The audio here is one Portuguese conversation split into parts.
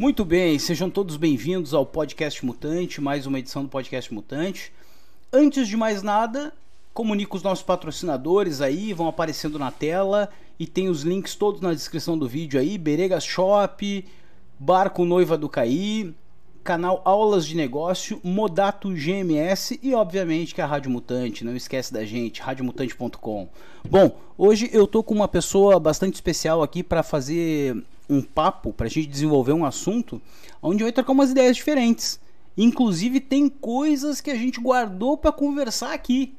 Muito bem, sejam todos bem-vindos ao Podcast Mutante, mais uma edição do Podcast Mutante. Antes de mais nada, comunico os nossos patrocinadores aí, vão aparecendo na tela e tem os links todos na descrição do vídeo aí, Beregas Shop, Barco Noiva do Caí, canal Aulas de Negócio, Modato GMS e obviamente que a Rádio Mutante, não esquece da gente, radiomutante.com. Bom, hoje eu tô com uma pessoa bastante especial aqui para fazer um papo, pra gente desenvolver um assunto onde vai trocar umas ideias diferentes. Inclusive tem coisas que a gente guardou pra conversar aqui.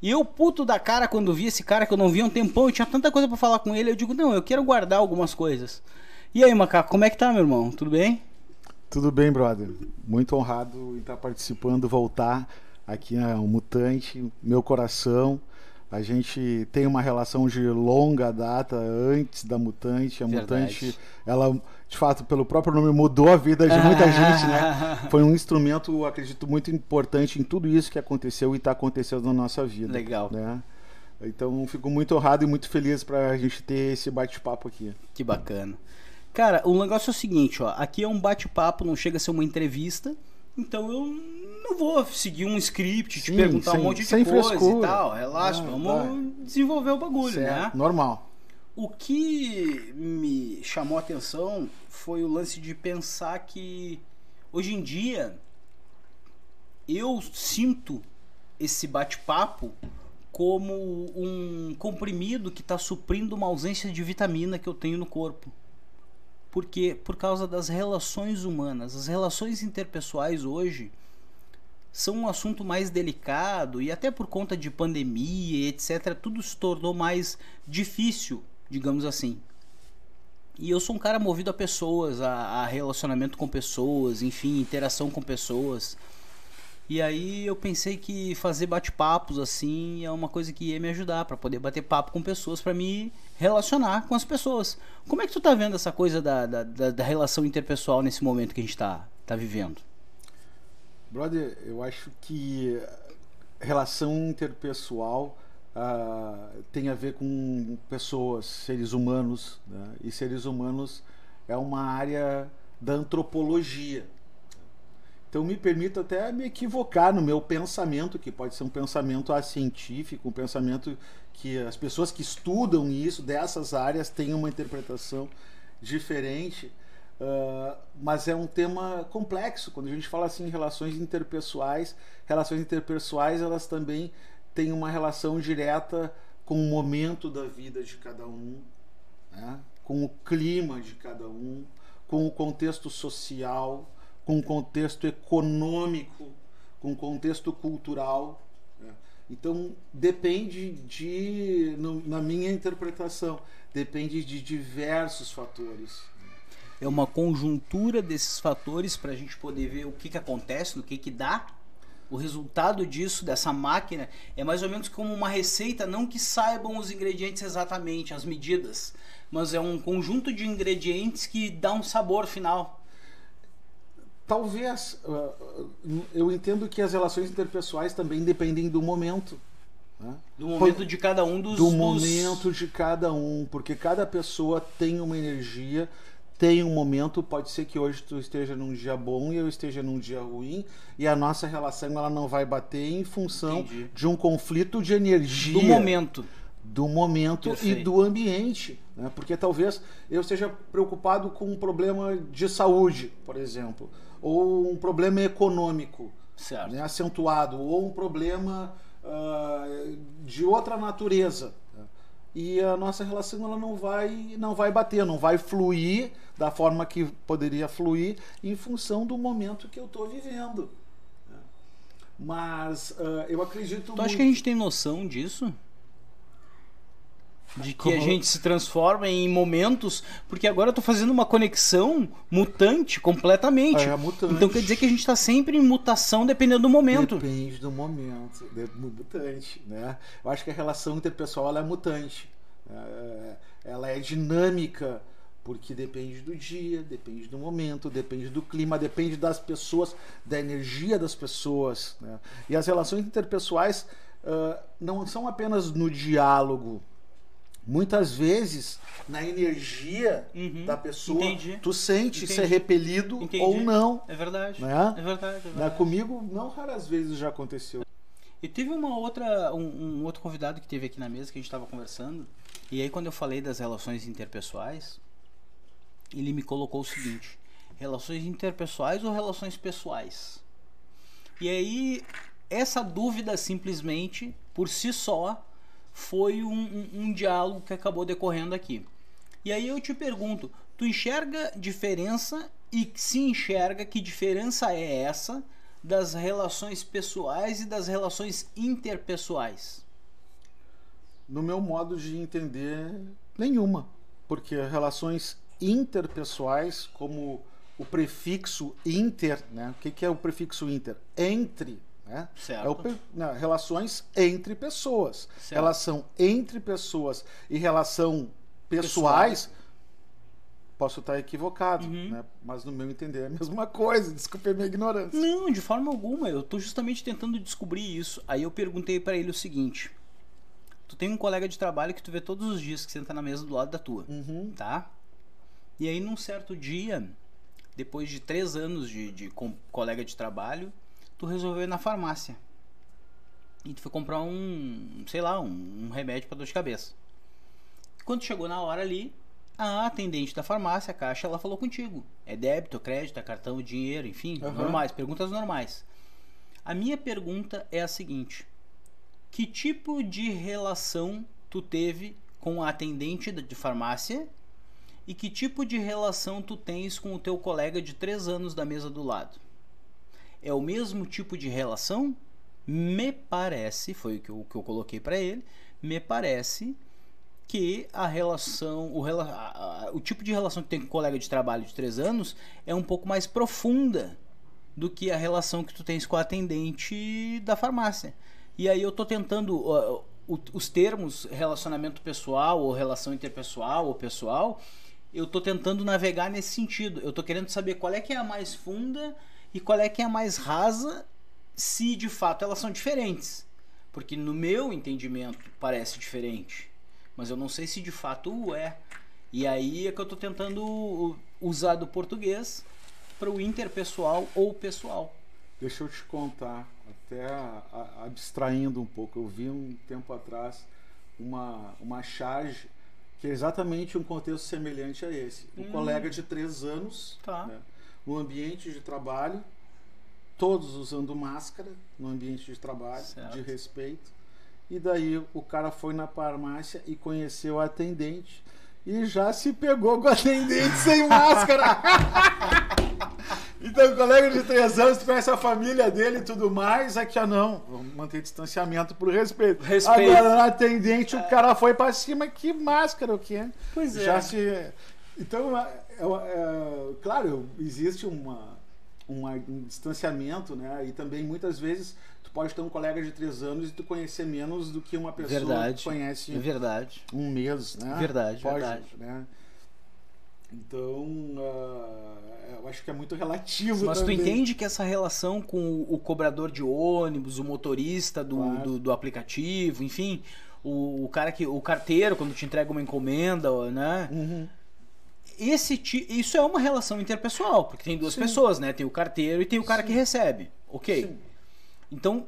E eu puto da cara quando vi esse cara que eu não via há um tempão, eu tinha tanta coisa pra falar com ele, eu digo, não, eu quero guardar algumas coisas. E aí, Macaco, como é que tá, meu irmão? Tudo bem? Tudo bem, brother. Muito honrado em estar participando, voltar aqui ao Mutante, meu coração. A gente tem uma relação de longa data antes da Mutante. A Verdade. Mutante, ela, de fato, pelo próprio nome, mudou a vida de muita gente, né? Foi um instrumento, acredito, muito importante em tudo isso que aconteceu e está acontecendo na nossa vida. Legal. Né? Então, fico muito honrado e muito feliz para a gente ter esse bate-papo aqui. Que bacana. Cara, o negócio é o seguinte, ó, aqui é um bate-papo, não chega a ser uma entrevista, então eu não vou seguir um script, te perguntar um monte de coisa frescura. E tal, relaxa, vamos desenvolver o bagulho, certo, né? Normal. O que me chamou a atenção foi o lance de pensar que hoje em dia eu sinto esse bate-papo como um comprimido que está suprindo uma ausência de vitamina que eu tenho no corpo. Porque por causa das relações humanas, as relações interpessoais hoje são um assunto mais delicado e até por conta de pandemia, etc, tudo se tornou mais difícil, digamos assim. E eu sou um cara movido a pessoas, a relacionamento com pessoas, enfim, interação com pessoas. E aí eu pensei que fazer bate-papos assim é uma coisa que ia me ajudar para poder bater papo com pessoas, para me relacionar com as pessoas. Como é que tu tá vendo essa coisa da relação interpessoal nesse momento que a gente tá vivendo? Brother, eu acho que relação interpessoal tem a ver com pessoas, seres humanos, né? E seres humanos é uma área da antropologia. Então me permito até me equivocar no meu pensamento, que pode ser um pensamento científico, um pensamento que as pessoas que estudam isso, dessas áreas, têm uma interpretação diferente, mas é um tema complexo. Quando a gente fala assim em relações interpessoais elas também têm uma relação direta com o momento da vida de cada um, né? Com o clima de cada um, com o contexto social, com o contexto econômico, com o contexto cultural, né? Então depende na minha interpretação, depende de diversos fatores. É uma conjuntura desses fatores para a gente poder ver o que acontece, no que dá. O resultado disso, dessa máquina, é mais ou menos como uma receita, não que saibam os ingredientes exatamente, as medidas, mas é um conjunto de ingredientes que dá um sabor final. Talvez, eu entendo que as relações interpessoais também dependem do momento. Né? Do momento de cada um dos... Do momento de cada um, porque cada pessoa tem uma energia, tem um momento, pode ser que hoje tu esteja num dia bom e eu esteja num dia ruim, e a nossa relação ela não vai bater em função de um conflito de energia. Do momento Perfeito. E do ambiente, né? Porque talvez eu esteja preocupado com um problema de saúde, por exemplo, ou um problema econômico, certo, né, acentuado, ou um problema de outra natureza, né? E a nossa relação ela não vai bater, não vai fluir da forma que poderia fluir em função do momento que eu estou vivendo, né? Mas eu acredito Tu acha que a gente tem noção disso? De que a gente se transforma em momentos, porque agora eu tô fazendo uma conexão mutante completamente. Mutante. Então quer dizer que a gente tá sempre em mutação dependendo do momento. Depende do momento, mutante, né? Eu acho que a relação interpessoal ela é mutante. Ela é dinâmica, porque depende do dia, depende do momento, depende do clima, depende das pessoas, da energia das pessoas, né? E as relações interpessoais não são apenas no diálogo. Muitas vezes, na energia da pessoa, tu sente ser repelido ou não. É verdade. Né? É verdade. É verdade. Comigo, não raras vezes já aconteceu. E teve um outro convidado que teve aqui na mesa, que a gente estava conversando, e aí quando eu falei das relações interpessoais, ele me colocou o seguinte: relações interpessoais ou relações pessoais? E aí, essa dúvida simplesmente, por si só, foi um diálogo que acabou decorrendo aqui. E aí eu te pergunto, tu enxerga diferença, e se enxerga, que diferença é essa das relações pessoais e das relações interpessoais? No meu modo de entender, nenhuma. Porque relações interpessoais, como o prefixo inter, né? O que é o prefixo inter? Entre. Né? Relações entre pessoas. Certo. Relação entre pessoas e relação pessoais, posso estar equivocado, né? Mas no meu entender é a mesma coisa. Desculpe a minha ignorância. Não, de forma alguma. Eu estou justamente tentando descobrir isso. Aí eu perguntei para ele o seguinte: tu tem um colega de trabalho que tu vê todos os dias, que senta na mesa do lado da tua, tá? E aí num certo dia, depois de 3 anos de colega de trabalho, tu resolveu ir na farmácia e tu foi comprar um remédio para dor de cabeça. Quando chegou na hora ali, a atendente da farmácia, a caixa, ela falou contigo: é débito, crédito, é cartão, dinheiro, enfim, normais, perguntas normais. A minha pergunta é a seguinte: que tipo de relação tu teve com a atendente de farmácia e que tipo de relação tu tens com o teu colega de 3 anos da mesa do lado? É o mesmo tipo de relação? Me parece, foi o que eu coloquei para ele, me parece que a relação, o tipo de relação que tem com o colega de trabalho de 3 anos é um pouco mais profunda do que a relação que tu tens com a atendente da farmácia. E aí eu tô tentando, os termos relacionamento pessoal, ou relação interpessoal, ou pessoal, eu tô tentando navegar nesse sentido. Eu tô querendo saber qual é que é a mais funda e qual é que é a mais rasa, se de fato elas são diferentes. Porque no meu entendimento parece diferente, mas eu não sei se de fato é. E aí é que eu estou tentando usar do português para o interpessoal ou pessoal. Deixa eu te contar, até abstraindo um pouco, eu vi um tempo atrás uma charge que é exatamente um contexto semelhante a esse. Um colega de 3 anos, né, no ambiente de trabalho, todos usando máscara no ambiente de trabalho, certo, de respeito. E daí o cara foi na farmácia e conheceu a atendente e já se pegou com a atendente sem máscara. Então, o colega de 3 anos, tu conhece a família dele e tudo mais, aqui não, vamos manter distanciamento por respeito. Agora, na atendente, o cara foi pra cima, que máscara, o quê? Pois é. Já se... Então, claro, existe um distanciamento, né? E também, muitas vezes, tu pode ter um colega de 3 anos e tu conhecer menos do que uma pessoa que conhece um mês, né? Verdade. Né? Então, eu acho que é muito relativo. Mas também. Tu entende que essa relação com o cobrador de ônibus, o motorista do aplicativo, enfim, o carteiro, quando te entrega uma encomenda, né? Isso é uma relação interpessoal, porque tem 2 pessoas, né? Tem o carteiro e tem o cara que recebe. Ok? Sim. Então,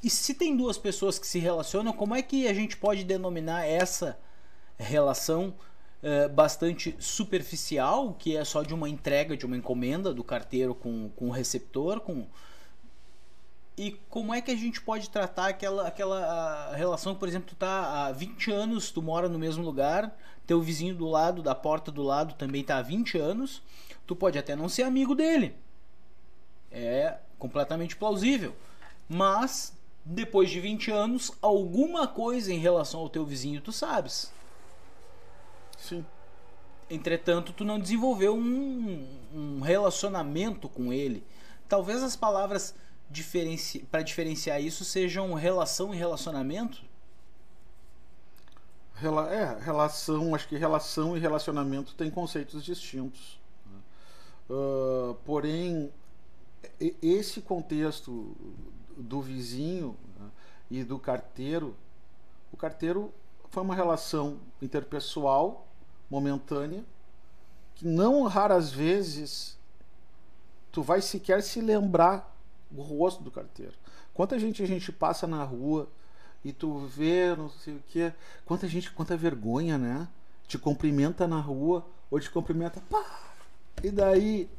e se tem 2 pessoas que se relacionam, como é que a gente pode denominar essa relação bastante superficial, que é só de uma entrega de uma encomenda do carteiro com o receptor, e como é que a gente pode tratar aquela relação, por exemplo, tu tá há 20 anos, tu mora no mesmo lugar, teu vizinho do lado, da porta do lado também tá há 20 anos, tu pode até não ser amigo dele, é completamente plausível, mas depois de 20 anos, alguma coisa em relação ao teu vizinho tu sabes. Sim. Entretanto, tu não desenvolveu um relacionamento com ele. Talvez as palavras para diferenciar isso sejam relação e relacionamento. Relação, acho que relação e relacionamento têm conceitos distintos. Porém, esse contexto do vizinho, né, e do carteiro, o carteiro foi uma relação interpessoal, momentânea, que não raras vezes tu vai sequer se lembrar o rosto do carteiro. Quanta gente a gente passa na rua e tu vê, não sei o que, quanta vergonha, né? Te cumprimenta na rua ou te cumprimenta, pá! E daí,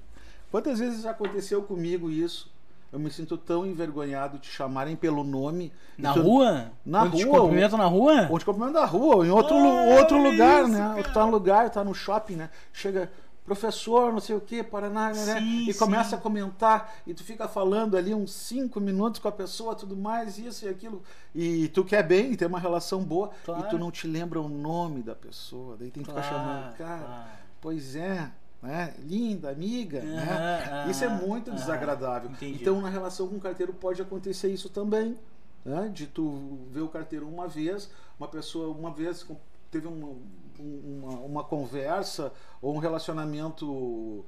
quantas vezes já aconteceu comigo isso? Eu me sinto tão envergonhado de te chamarem pelo nome. Na rua? Na rua. Te cumprimento na rua? Ou te cumprimento na rua, ou em outro lugar, isso, né? Ou tu tá no lugar, tá no shopping, né? Chega, professor, não sei o que, Paraná, né? E começa a comentar, e tu fica falando ali uns 5 minutos com a pessoa, tudo mais, isso e aquilo. E tu quer bem, tem uma relação boa, claro. E tu não te lembra o nome da pessoa. Daí tem que ficar chamando, cara, pois é. Né? Linda, amiga, né? Isso é muito desagradável. Entendi. Então, na relação com o carteiro pode acontecer isso também, né? De tu ver o carteiro uma vez, uma pessoa uma vez teve uma conversa ou um relacionamento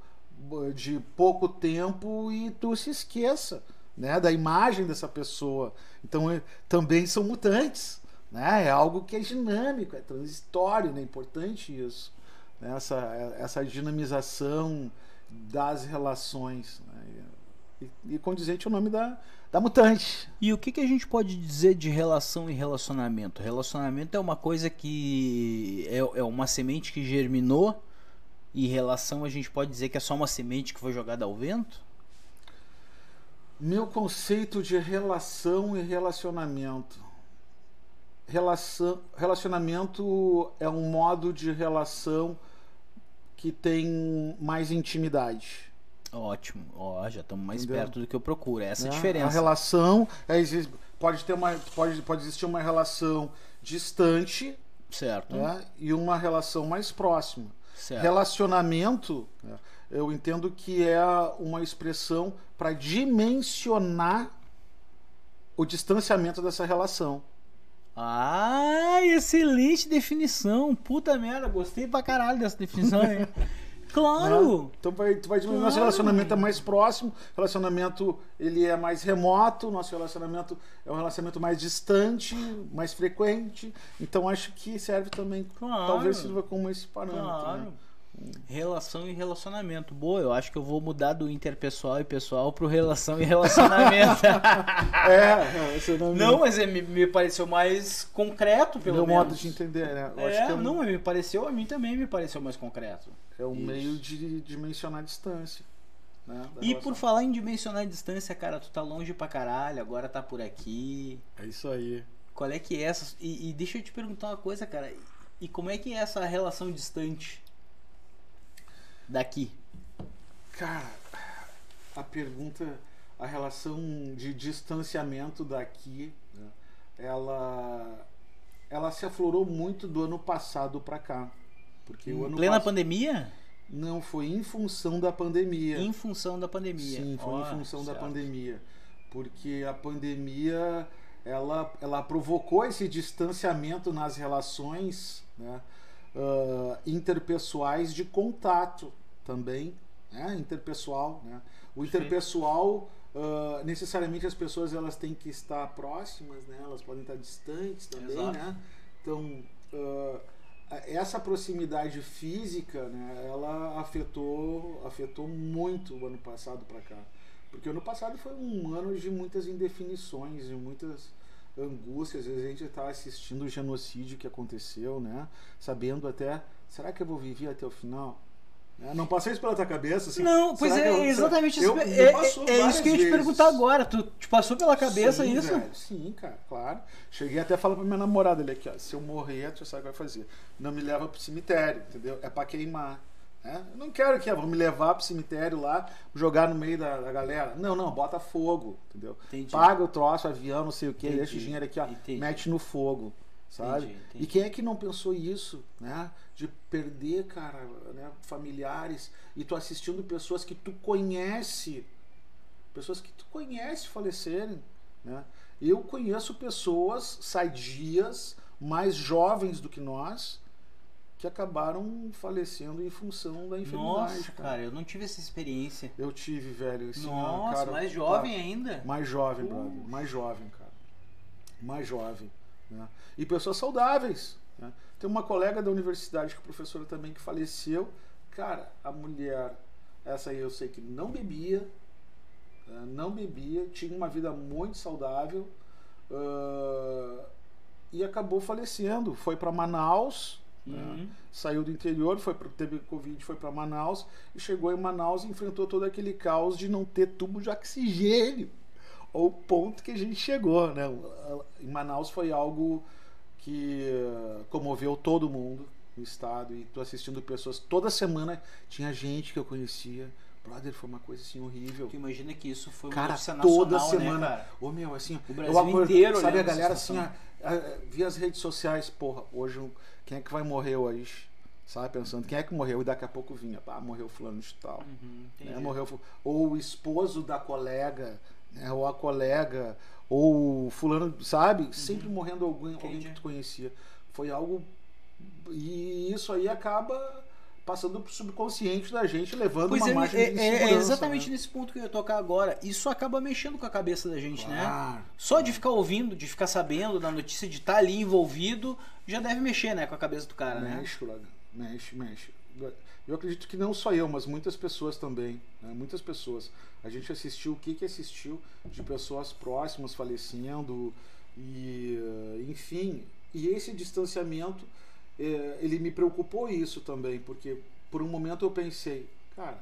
de pouco tempo e tu se esqueça, né, da imagem dessa pessoa. Então, também são mutantes, né? É algo que é dinâmico, é transitório, né? É importante isso. Essa dinamização das relações, né? E condizente o nome da mutante. E o que a gente pode dizer de relação e relacionamento? Relacionamento é uma coisa que é uma semente que germinou, e relação a gente pode dizer que é só uma semente que foi jogada ao vento? Meu conceito de relação e relacionamento. Relacionamento é um modo de relação que tem mais intimidade. Ótimo, já estamos mais perto do que eu procuro. Essa é a diferença. A relação pode existir uma relação distante, certo, né, e uma relação mais próxima. Certo. Relacionamento, né, eu entendo que é uma expressão para dimensionar o distanciamento dessa relação. Excelente definição. Puta merda, gostei pra caralho dessa definição, hein? Claro! Então tu vai diminuir. Nosso relacionamento é mais próximo, relacionamento ele é mais remoto, nosso relacionamento é um relacionamento mais distante, mais frequente. Então acho que serve também, talvez sirva como esse parâmetro. Claro. Né? Relação e relacionamento. Boa, eu acho que eu vou mudar do interpessoal e pessoal pro relação e relacionamento. Não, mas me pareceu mais concreto, pelo menos. Meu modo de entender, né? A mim também me pareceu mais concreto. É um meio de dimensionar a distância. Né, e por falar em dimensionar a distância, cara, tu tá longe pra caralho, agora tá por aqui. É isso aí. Qual é que é essa? E deixa eu te perguntar uma coisa, cara. E como é que é essa relação distante daqui? Cara, a relação de distanciamento daqui, né, ela se aflorou muito do ano passado para cá. Porque o ano plena pandemia? Não, foi em função da pandemia. Em função da pandemia. Sim, foi em função da pandemia. Porque a pandemia, ela provocou esse distanciamento nas relações, né, interpessoais de contato também, né, interpessoal, né? O interpessoal, necessariamente as pessoas elas têm que estar próximas, né? Elas podem estar distantes também. Exato. Né? Então, essa proximidade física, né, ela afetou muito o ano passado para cá, porque o ano passado foi um ano de muitas indefinições, de muitas angústias. Às vezes a gente está assistindo o genocídio que aconteceu, né, sabendo até, será que eu vou viver até o final? Não passou isso pela tua cabeça? Assim, não, pois exatamente isso. É isso que eu ia te perguntar agora. Tu te passou pela cabeça isso? Velho, sim, cara, claro. Cheguei até a falar pra minha namorada ali aqui, ó, se eu morrer, tu sabe o que vai fazer. Não me leva pro cemitério, entendeu? É pra queimar. Né? Eu não quero que vão me levar pro cemitério lá, jogar no meio da galera. Não, bota fogo, entendeu? Entendi. Paga o troço, avião, não sei o que, Entendi. deixa o dinheiro aqui, ó, Entendi. mete no fogo, sabe? Entendi. E quem é que não pensou isso, né? De perder, cara, né, familiares, e tu assistindo pessoas que tu conhece falecerem, né? Eu conheço pessoas sadias, mais jovens do que nós, que acabaram falecendo em função da enfermidade. Nossa, cara, eu não tive essa experiência. Eu tive, velho. Assim, Nossa, cara, mais jovem ainda? Mais jovem, brother. Mais jovem, cara. Mais jovem. Né? E pessoas saudáveis. Né? Tem uma colega da universidade, que é professora também, que faleceu. Cara, a mulher, essa aí eu sei que não bebia, tinha uma vida muito saudável, e acabou falecendo. Foi para Manaus, né? Saiu do interior, teve Covid, foi para Manaus, e chegou em Manaus e enfrentou todo aquele caos de não ter tubo de oxigênio, ao ponto que a gente chegou, né? Em Manaus foi algo que comoveu todo mundo no estado, e tô assistindo pessoas toda semana, tinha gente que eu conhecia. Brother, foi uma coisa assim horrível. Tu imagina que isso foi uma cara, notícia nacional, toda semana, né, cara? Ô meu, assim, o Brasil inteiro, sabe, a olhando galera essa assim, via as redes sociais, porra, hoje quem é que vai morrer hoje? Sabe, pensando, quem é que morreu? E daqui a pouco vinha, morreu fulano de tal. Né? Ou o esposo da colega, né? Ou a colega, ou fulano, sabe? Sempre morrendo alguém que tu conhecia. Foi algo... E isso aí acaba passando pro subconsciente da gente, levando uma margem de insegurança. É exatamente, né? nesse ponto que eu ia tocar agora. Isso acaba mexendo com a cabeça da gente, Claro. né? Só de ficar ouvindo, de ficar sabendo da notícia, de estar ali envolvido, já deve mexer, né, com a cabeça do cara, Mexe. Eu acredito que não só eu, mas muitas pessoas também, né? Muitas pessoas. A gente assistiu o que assistiu de pessoas próximas falecendo, e enfim, e esse distanciamento, ele me preocupou isso também, porque por um momento eu pensei, cara,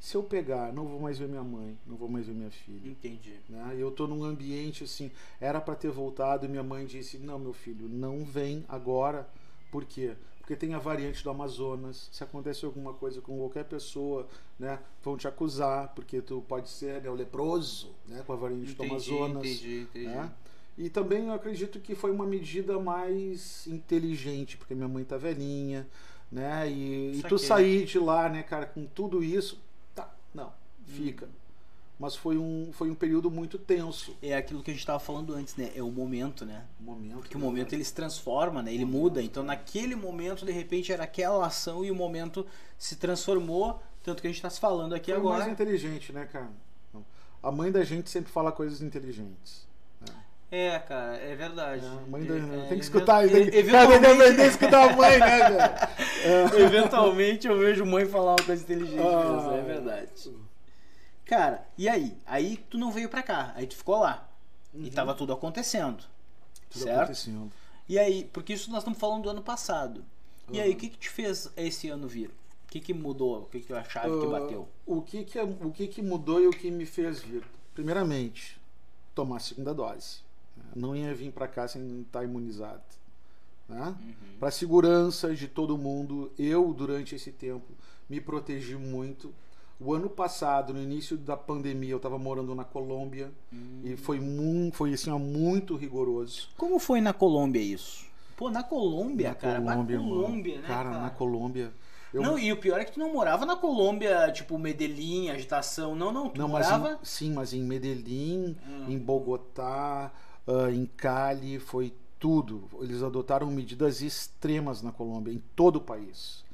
se eu pegar, não vou mais ver minha mãe, não vou mais ver minha filha. Entendi. Né? Eu tô num ambiente assim, era para ter voltado, e minha mãe disse, não, meu filho, não vem agora. Por quê? Porque tem a variante do Amazonas. Se acontecer alguma coisa com qualquer pessoa, né, vão te acusar, porque tu pode ser, né, o leproso, né, com a variante do Amazonas. Entendi. Né? E também eu acredito que foi uma medida mais inteligente, porque minha mãe tá velhinha, né? E tu sair de lá, né, cara, com tudo isso, fica. Mas foi um período muito tenso. É aquilo que a gente estava falando antes, né? É o momento, né? Porque o né, momento ele se transforma, né? Ele muda. Então naquele momento, de repente, era aquela ação e o momento se transformou. Tanto que a gente está se falando aqui foi agora. Mais inteligente, né, cara? A mãe da gente sempre fala coisas inteligentes. Né? Cara, é verdade. A mãe tem que escutar. Tem que escutar a mãe, né, cara? Eventualmente eu vejo mãe falar uma coisa inteligente mesmo, é verdade. Cara, e aí? Aí tu não veio pra cá, aí tu ficou lá. E tava tudo acontecendo. Certo? E aí, porque isso nós estamos falando do ano passado. E aí, o que te fez esse ano vir? O que mudou? O que a chave que bateu? O que mudou e o que me fez vir? Primeiramente, tomar a segunda dose. Não ia vir pra cá sem estar imunizado. Né? Para segurança de todo mundo, eu, durante esse tempo, me protegi muito. O ano passado, no início da pandemia, eu estava morando na Colômbia, e foi assim, muito rigoroso. Como foi na Colômbia isso? Pô, na Colômbia, cara? Colômbia, na Colômbia, né, cara? Na Colômbia. Não, e o pior é que tu não morava na Colômbia, tipo, Medellín, agitação. Não, tu morava... Mas em Medellín, em Bogotá, em Cali, foi tudo. Eles adotaram medidas extremas na Colômbia, em todo o país.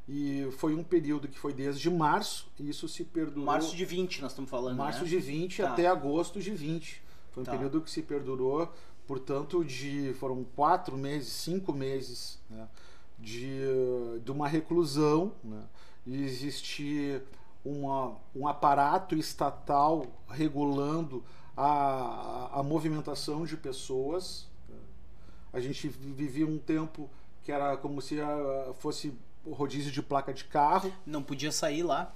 E foi um período que foi desde março, e isso se perdurou... Março de 20 nós estamos falando, Março né? de 20 até agosto de 20. Foi um período que se perdurou, portanto, foram 4 meses, 5 meses, né, de uma reclusão, né, e existir um aparato estatal regulando a movimentação de pessoas. A gente vivia um tempo que era como se fosse rodízio de placa de carro. Não podia sair lá.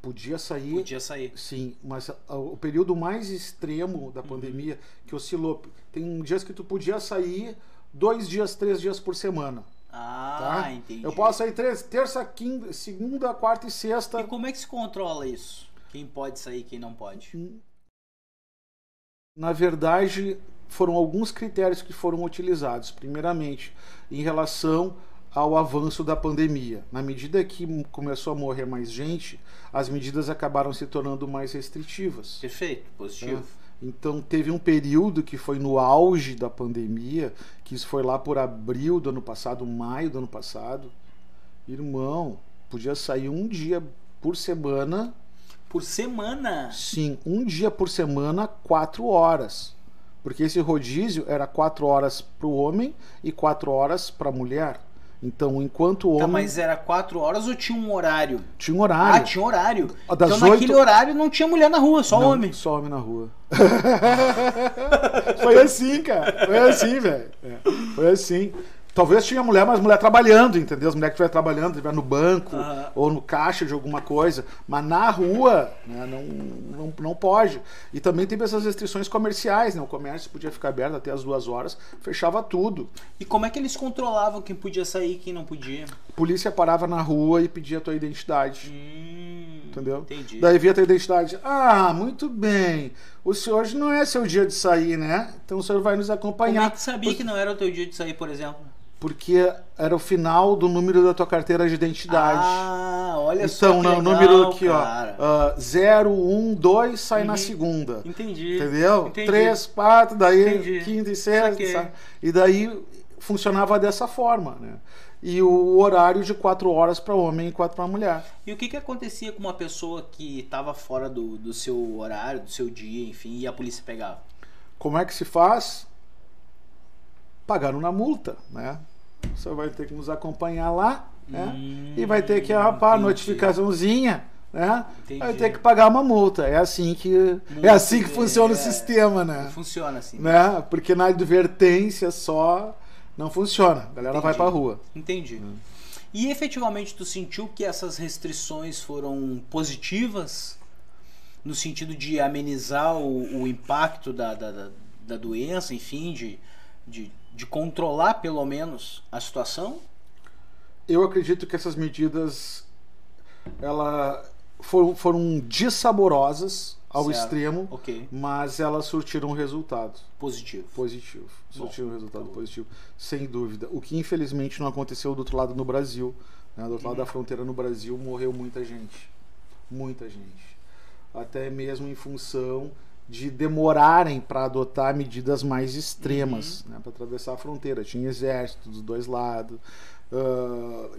Podia sair. Podia sair. Sim, mas o período mais extremo da pandemia, que oscilou. Tem dias que tu podia sair 2 dias, 3 dias por semana. Ah, tá? entendi. Eu posso sair terça, quinta, segunda, quarta e sexta. E como é que se controla isso? Quem pode sair e quem não pode? Na verdade, foram alguns critérios que foram utilizados. Primeiramente, em relação ao avanço da pandemia. Na medida que começou a morrer mais gente, as medidas acabaram se tornando mais restritivas. Perfeito, positivo. Então teve um período que foi no auge da pandemia, que isso foi lá por abril do ano passado, maio do ano passado. Irmão, podia sair um dia por semana. Por semana? Sim, um dia por semana, 4 horas. Porque esse rodízio era 4 horas para o homem e 4 horas para a mulher. Então, enquanto o homem... Tá, mas era 4 horas ou tinha um horário? Tinha um horário. Ah, tinha um horário. Das então naquele horário não tinha mulher na rua, só Não, homem. Só homem na rua. Foi assim, cara. Foi assim, velho. Foi assim. Talvez tinha mulher, mas mulher trabalhando, entendeu? As mulheres que estiver trabalhando, estiver no banco ou no caixa de alguma coisa. Mas na rua, né, não pode. E também teve essas restrições comerciais, né? O comércio podia ficar aberto até as 2 horas, fechava tudo. E como é que eles controlavam quem podia sair e quem não podia? A polícia parava na rua e pedia a tua identidade. Entendeu? Entendi. Daí via a tua identidade. Ah, muito bem. O senhor hoje não é seu dia de sair, né? Então o senhor vai nos acompanhar. Como é que sabia que não era o teu dia de sair, por exemplo? Porque era o final do número da tua carteira de identidade. Ah, olha só que então, legal, o número aqui, cara. ó, 0, 1, 2 sai na segunda. Entendi. Entendeu? Entendi. 3, 4, daí Entendi. quinta e sexta. Saquei. Sabe? E daí funcionava dessa forma, né? E o horário de 4 horas para homem e 4 para mulher. E o que acontecia com uma pessoa que estava fora do seu horário, do seu dia, enfim, e a polícia pegava? Como é que se faz? Pagaram na multa, né? Você vai ter que nos acompanhar lá, né? E vai ter que rapar notificaçãozinha, né? Entendi. Vai ter que pagar uma multa. É assim que funciona o sistema, né? Funciona assim. Né? Porque na advertência só não funciona. A galera vai pra rua. Entendi. E efetivamente tu sentiu que essas restrições foram positivas no sentido de amenizar o impacto da doença, enfim, de controlar pelo menos a situação? Eu acredito que essas medidas foram dissaborosas ao extremo, mas elas surtiram um resultado positivo. Surtiram um resultado positivo, sem dúvida. O que infelizmente não aconteceu do outro lado no Brasil, né? Do outro lado da fronteira no Brasil morreu muita gente, até mesmo em função de demorarem para adotar medidas mais extremas, né, para atravessar a fronteira. Tinha exército dos dois lados,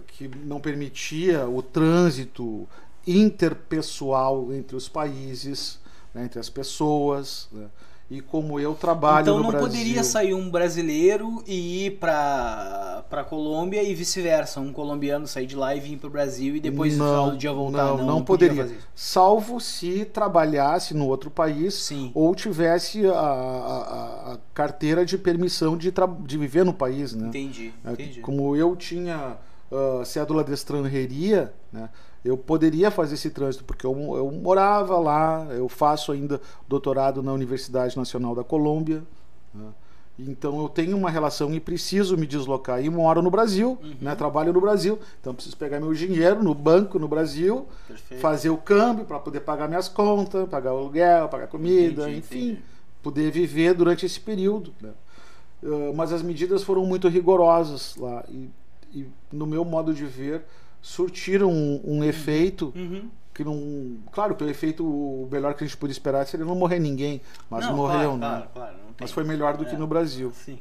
que não permitia o trânsito interpessoal entre os países, né, entre as pessoas, né? E como eu trabalho no Brasil... Então não poderia sair um brasileiro e ir para Colômbia e vice-versa, um colombiano sair de lá e vir para o Brasil e depois no final do dia voltar? Não poderia. Salvo se trabalhasse no outro país. Sim. Ou tivesse a carteira de permissão de viver no país, né? Entendi. Como eu tinha cédula de estrangeria, né, eu poderia fazer esse trânsito, porque eu morava lá, eu faço ainda doutorado na Universidade Nacional da Colômbia, né, então eu tenho uma relação e preciso me deslocar, e moro no Brasil, né, trabalho no Brasil, então preciso pegar meu dinheiro no banco no Brasil, fazer o câmbio para poder pagar minhas contas, pagar o aluguel, pagar comida, enfim, poder viver durante esse período, né. Mas as medidas foram muito rigorosas lá, e no meu modo de ver surtiram um efeito que não... Claro que o efeito, o melhor que a gente podia esperar seria não morrer ninguém, mas não, morreu, né? Claro, não tem. Mas foi melhor do que no Brasil. Sim.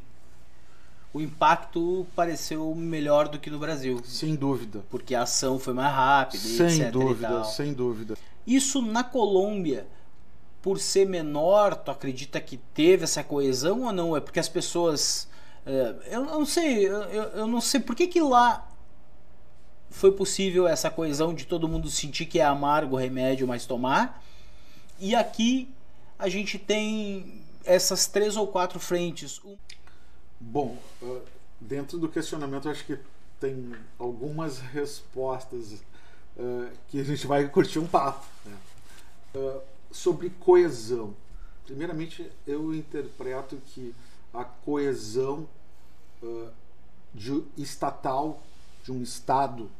O impacto pareceu melhor do que no Brasil. Sem dúvida. Porque a ação foi mais rápida, sem dúvida, sem dúvida. Isso na Colômbia, por ser menor, tu acredita que teve essa coesão ou não? É porque as pessoas... eu não sei por que lá foi possível essa coesão de todo mundo sentir que é amargo o remédio, mas tomar, e aqui a gente tem essas 3 ou 4 frentes. Bom, dentro do questionamento acho que tem algumas respostas que a gente vai curtir um papo, né? Sobre coesão. Primeiramente, eu interpreto que a coesão estatal, de um Estado,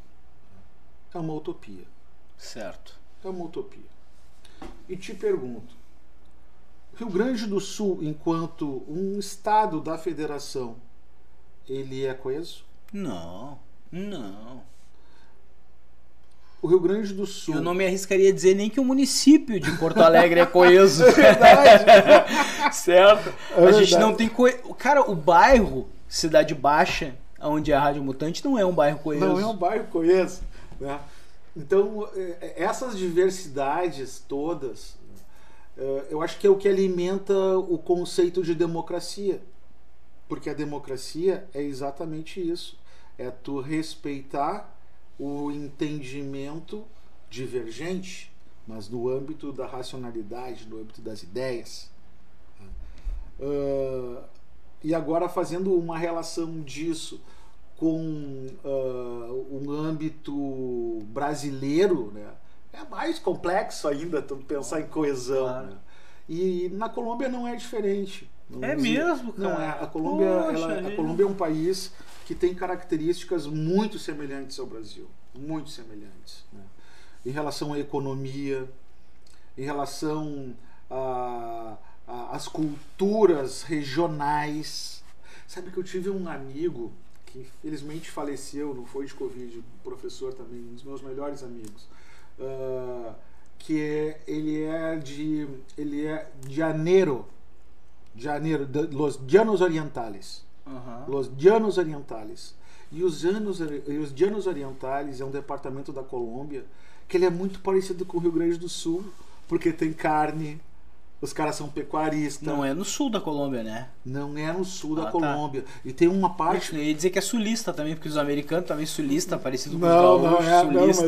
é uma utopia. Certo. É uma utopia. E te pergunto, Rio Grande do Sul, enquanto um Estado da Federação, ele é coeso? Não. O Rio Grande do Sul... Eu não me arriscaria a dizer nem que o município de Porto Alegre é coeso. Verdade. Certo? É a gente verdade. não tem Cara, o bairro Cidade Baixa, onde é a Rádio Mutante, não é um bairro coeso. Não é um bairro coeso, né? Então, essas diversidades todas, eu acho que é o que alimenta o conceito de democracia. Porque a democracia é exatamente isso. É tu respeitar o entendimento divergente, mas no âmbito da racionalidade, no âmbito das ideias. E agora fazendo uma relação disso com um âmbito brasileiro, né? É mais complexo ainda tu pensar em coesão. Claro. Né? E na Colômbia não é diferente. É mesmo, cara? Não é. A Colômbia é um país que tem características muito semelhantes ao Brasil. Muito semelhantes. Né? Em relação à economia, em relação às culturas regionais. Sabe que eu tive um amigo que infelizmente faleceu, não foi de Covid, professor também, um dos meus melhores amigos, ele é de Janeiro, Los Llanos Orientales. Los Llanos Orientales. E os Llanos Orientales é um departamento da Colômbia que ele é muito parecido com o Rio Grande do Sul, porque tem carne, os caras são pecuaristas. Não é no sul da Colômbia, né? Não é no sul da Colômbia. E tem uma parte... Eu ia dizer que é sulista também, porque os americanos também sulista, parecido com os Não, gaúchos,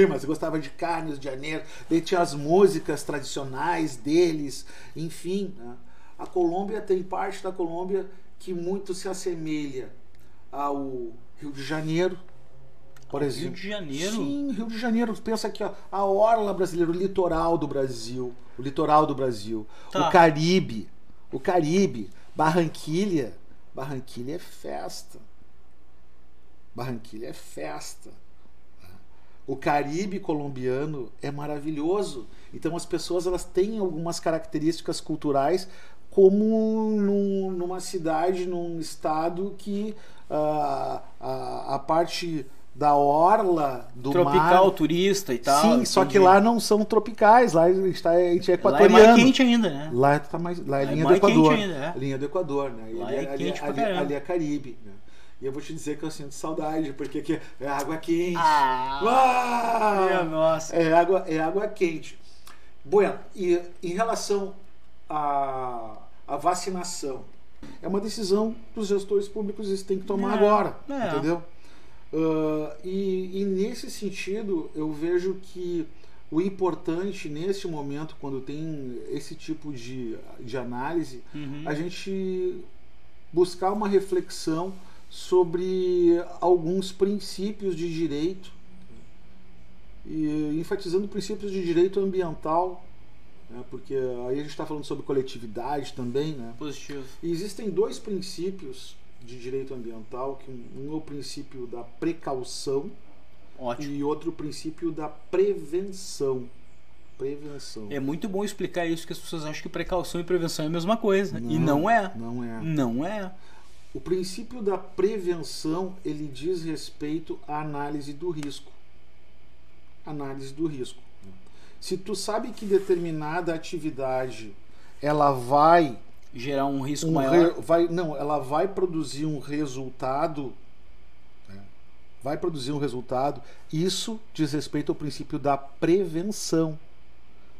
mas eu gostava de carne, os janeiros. Daí tinha as músicas tradicionais deles, enfim. Né? A Colômbia tem parte da Colômbia que muito se assemelha ao Rio de Janeiro, por exemplo. Rio de Janeiro? Sim, Rio de Janeiro. Pensa aqui, ó, a orla brasileira, o litoral do Brasil. Tá. O Caribe, Barranquilha é festa. O Caribe colombiano é maravilhoso. Então as pessoas elas têm algumas características culturais como numa cidade, num estado que a parte da orla do tropical, mar, turista e tal. sim, entendi. só que lá não são tropicais, lá a gente é equatoriano. Lá é mais quente ainda, né? Lá é linha do mais Equador. quente ainda, é. Linha do Equador, né? Lá é quente pra caramba. Ali é Caribe, né? E eu vou te dizer que eu sinto saudade, porque aqui é água quente. Minha nossa. É água quente. Bueno, e em relação à vacinação, é uma decisão que os gestores públicos eles têm que tomar agora, entendeu? E nesse sentido, eu vejo que o importante nesse momento, quando tem esse tipo de análise, a gente buscar uma reflexão sobre alguns princípios de direito, e enfatizando princípios de direito ambiental, né, porque aí a gente está falando sobre coletividade também, né? Positivo. E existem dois princípios de direito ambiental, que um é o princípio da precaução. Ótimo. E outro princípio da prevenção. É muito bom explicar isso, que as pessoas acham que precaução e prevenção é a mesma coisa. Não, e não é. Não é. O princípio da prevenção, ele diz respeito à análise do risco. Se tu sabe que determinada atividade ela vai gerar um risco maior, ela vai produzir um resultado, né? Isso diz respeito ao princípio da prevenção,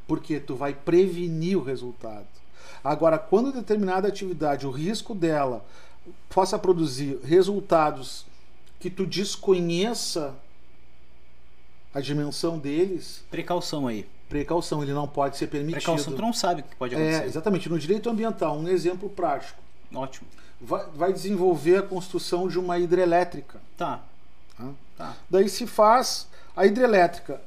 porque tu vai prevenir o resultado. Agora, quando determinada atividade, o risco dela possa produzir resultados que tu desconheça a dimensão deles, precaução, ele não pode ser permitido. Precaução, tu não sabe o que pode acontecer. Exatamente. No direito ambiental, um exemplo prático. Ótimo. Vai desenvolver a construção de uma hidrelétrica. Tá. Daí se faz a hidrelétrica.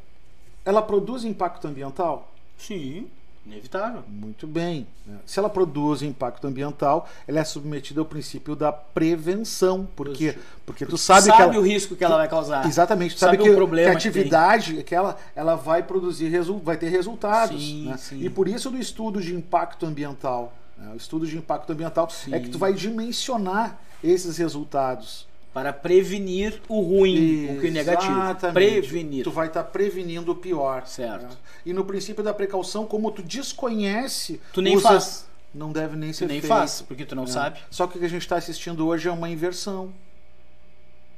Ela produz impacto ambiental? Sim. Inevitável. Muito bem. Se ela produz impacto ambiental, ela é submetida ao princípio da prevenção. Por quê? Porque tu sabe que ela, o risco que ela vai causar. Exatamente. Tu sabe que, o problema que a atividade que ela vai produzir, vai ter resultados. Sim, né? sim. E por isso do estudo de impacto ambiental. Né? O estudo de impacto ambiental é que tu vai dimensionar esses resultados. Para prevenir o ruim, o que é negativo. Prevenir. Tu vai estar prevenindo o pior. Certo. Né? E no princípio da precaução, como tu desconhece... Tu nem faz. Não deve nem ser feito. Nem faz, porque tu não sabe. Só que o que a gente está assistindo hoje é uma inversão.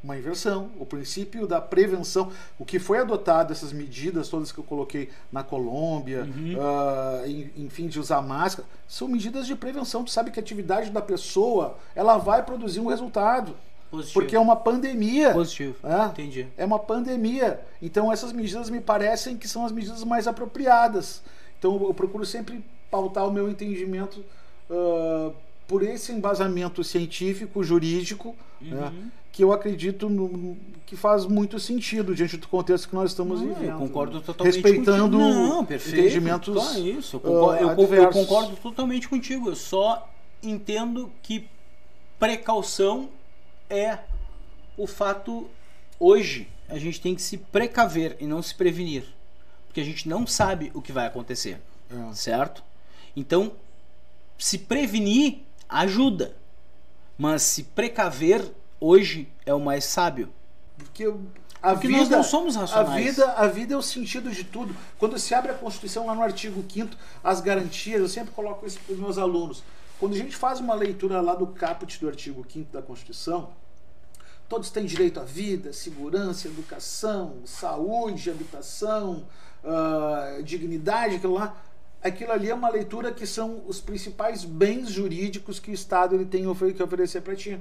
Uma inversão. O princípio da prevenção, o que foi adotado, essas medidas todas que eu coloquei na Colômbia, enfim, de usar máscara, são medidas de prevenção. Tu sabe que a atividade da pessoa, ela vai produzir um resultado. Positivo. Porque é uma pandemia. Positivo. Entendi. É uma pandemia. Então essas medidas me parecem que são as medidas mais apropriadas. Então eu procuro sempre pautar o meu entendimento por esse embasamento científico, jurídico, né, que eu acredito que faz muito sentido diante do contexto que nós estamos vivendo. Eu concordo totalmente respeitando entendimentos. Só isso. Eu concordo totalmente contigo. Eu só entendo que precaução é o fato. Hoje a gente tem que se precaver e não se prevenir, porque a gente não sabe o que vai acontecer, certo? Então, se prevenir ajuda, mas se precaver hoje é o mais sábio, porque nós não somos racionais. A vida é o sentido de tudo. Quando se abre a Constituição, lá no artigo 5º, as garantias, eu sempre coloco isso para os meus alunos. Quando a gente faz uma leitura lá do caput do artigo 5º da Constituição, todos têm direito à vida, segurança, educação, saúde, habitação, dignidade, aquilo ali é uma leitura que são os principais bens jurídicos que o Estado ele tem que oferecer para ti.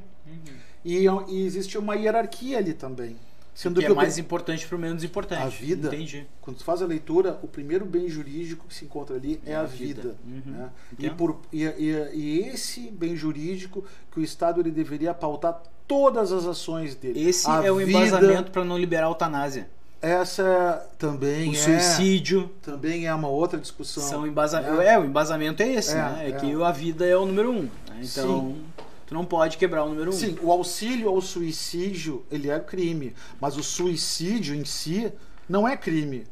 E existe uma hierarquia ali também. Sendo que é mais importante para o menos importante. A vida. Entendi. Quando tu faz a leitura, o primeiro bem jurídico que se encontra ali é a vida. Né? E esse bem jurídico que o Estado ele deveria pautar todas as ações dele. Esse é o embasamento para não liberar a eutanásia. Essa também o suicídio também é uma outra discussão. São o embasamento é esse, né? Que a vida é o número 1. Né? Então, tu não pode quebrar o número 1. Sim, o auxílio ao suicídio, ele é crime, mas o suicídio em si não é crime.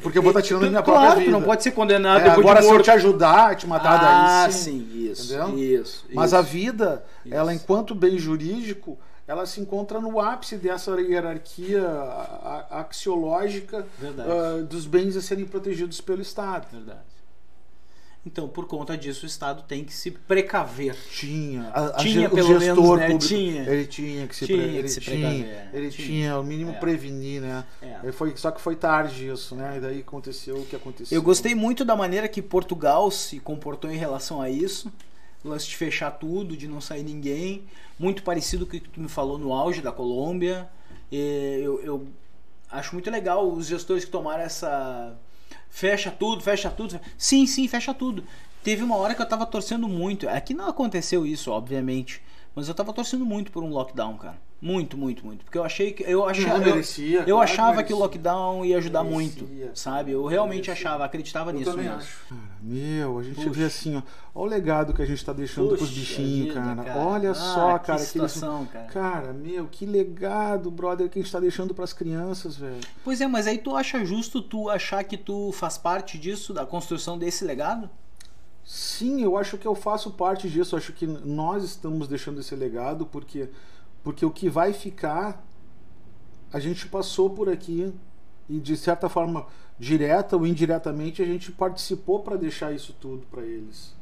Porque eu vou estar tirando a minha própria vida. Tu não pode ser condenado depois agora de morto. Se eu te ajudar, a te matar daí sim, isso. Mas a vida, ela enquanto bem jurídico, ela se encontra no ápice dessa hierarquia axiológica dos bens a serem protegidos pelo Estado. Verdade. Então, por conta disso, o Estado tem que se precaver. Tinha pelo o gestor menos, né? público, ele tinha que se precaver. Ele tinha, ao mínimo, prevenir, né? Só que foi tarde isso, né? E daí aconteceu o que aconteceu. Eu gostei muito da maneira que Portugal se comportou em relação a isso. O lance de fechar tudo, de não sair ninguém. Muito parecido com o que tu me falou no auge da Colômbia. Eu acho muito legal os gestores que tomaram essa... Fecha tudo. Sim, fecha tudo. Teve uma hora que eu tava torcendo muito. Aqui não aconteceu isso, obviamente. Mas eu tava torcendo muito por um lockdown, cara. Muito. Porque eu achava que o lockdown ia ajudar muito, sabe? Eu realmente acreditava nisso. Eu também acho. A gente vê assim, olha o legado que a gente tá deixando pros bichinhos, cara. Olha só, cara. Que situação, cara. Cara, que legado, brother, que a gente tá deixando pras crianças, velho. Pois é, mas aí tu acha justo tu achar que tu faz parte disso, da construção desse legado? Sim, eu acho que eu faço parte disso. Eu acho que nós estamos deixando esse legado porque o que vai ficar, a gente passou por aqui e de certa forma, direta ou indiretamente, a gente participou para deixar isso tudo para eles.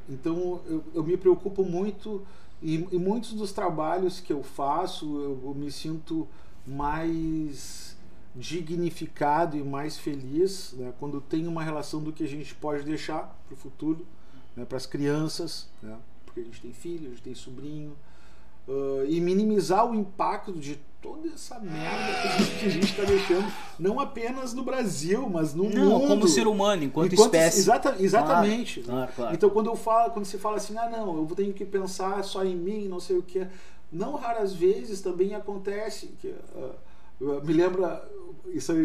Então eu me preocupo muito e muitos dos trabalhos que eu faço, eu me sinto mais dignificado e mais feliz, né, quando tem uma relação do que a gente pode deixar para o futuro, né, para as crianças, né, porque a gente tem filho, a gente tem sobrinho, e minimizar o impacto de toda essa merda que a gente está deixando, não apenas no Brasil, mas no mundo. Como ser humano, enquanto espécie. Exatamente. Claro. Então quando se fala assim, não, eu tenho que pensar só em mim, não sei o que, não raras vezes também acontece que Me lembra, isso aí,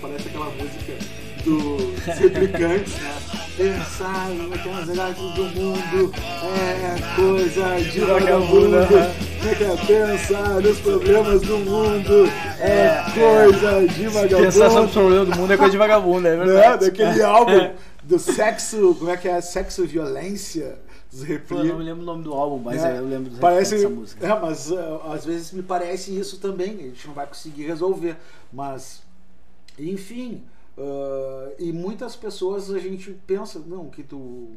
parece aquela música do Replicantes, né? Pensar naquelas negócios do mundo é coisa de vagabundo. Pensar nos problemas do mundo é coisa de vagabundo. Pensar sobre os problemas do mundo é coisa de vagabundo, é verdade. Daquele álbum do sexo, como é que é? Sexo e violência. Eu não me lembro o nome do álbum, mas eu lembro dessa música. Mas às vezes me parece isso também, a gente não vai conseguir resolver. Mas, enfim, e muitas pessoas a gente pensa, não, que tu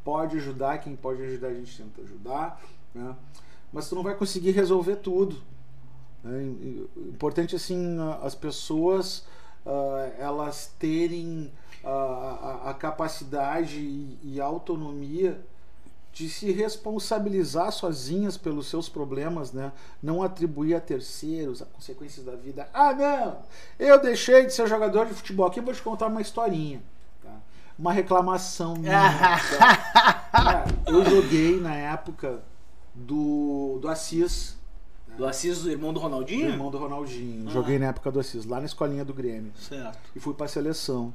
pode ajudar, quem pode ajudar a gente tenta ajudar, né? Mas tu não vai conseguir resolver tudo. Né? Importante assim, as pessoas elas terem a capacidade e a autonomia de se responsabilizar sozinhas pelos seus problemas, né? Não atribuir a terceiros as consequências da vida. Ah, não! Eu deixei de ser jogador de futebol. Aqui eu vou te contar uma historinha. Tá? Uma reclamação minha. Tá? Eu joguei na época do Assis. Né? Do Assis, do irmão do Ronaldinho? Do irmão do Ronaldinho. Joguei na época do Assis, lá na escolinha do Grêmio. Certo. E fui pra seleção.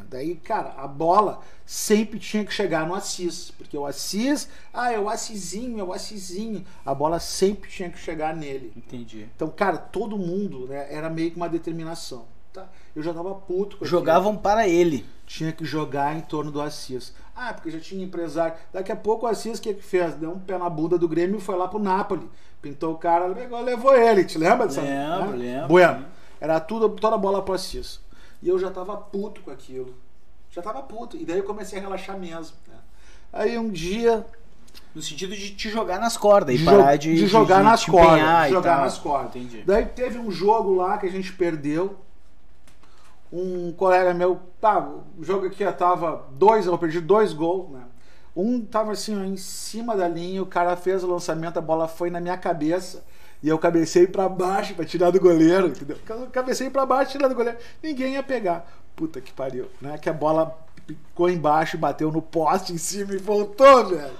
Daí, cara, a bola sempre tinha que chegar no Assis, porque o Assis, é o Assisinho, a bola sempre tinha que chegar nele. Entendi. Então, cara, todo mundo, né, era meio que uma determinação, tá? Eu já tava puto com Jogavam aquilo. para ele. Tinha que jogar em torno do Assis. Porque já tinha empresário. Daqui a pouco o Assis, o que fez? Deu um pé na bunda do Grêmio e foi lá pro Napoli. Pintou o cara, pegou, levou ele. Te lembra dessa? Lembro. Bueno, era toda a bola pro Assis. E eu já tava puto com aquilo. Já tava puto. E daí eu comecei a relaxar mesmo. Né? Aí um dia... No sentido de te jogar nas cordas e parar de jogar nas cordas. Jogar nas cordas. Entendi. Daí teve um jogo lá que a gente perdeu. Um colega meu... o jogo aqui tava eu perdi 2 gols. Né? Um tava assim, ó, em cima da linha. O cara fez o lançamento, a bola foi na minha cabeça. E eu cabecei pra baixo pra tirar do goleiro, entendeu? Eu cabecei pra baixo, tirar do goleiro. Ninguém ia pegar. Puta que pariu, né? Que a bola ficou embaixo, bateu no poste em cima e voltou, velho.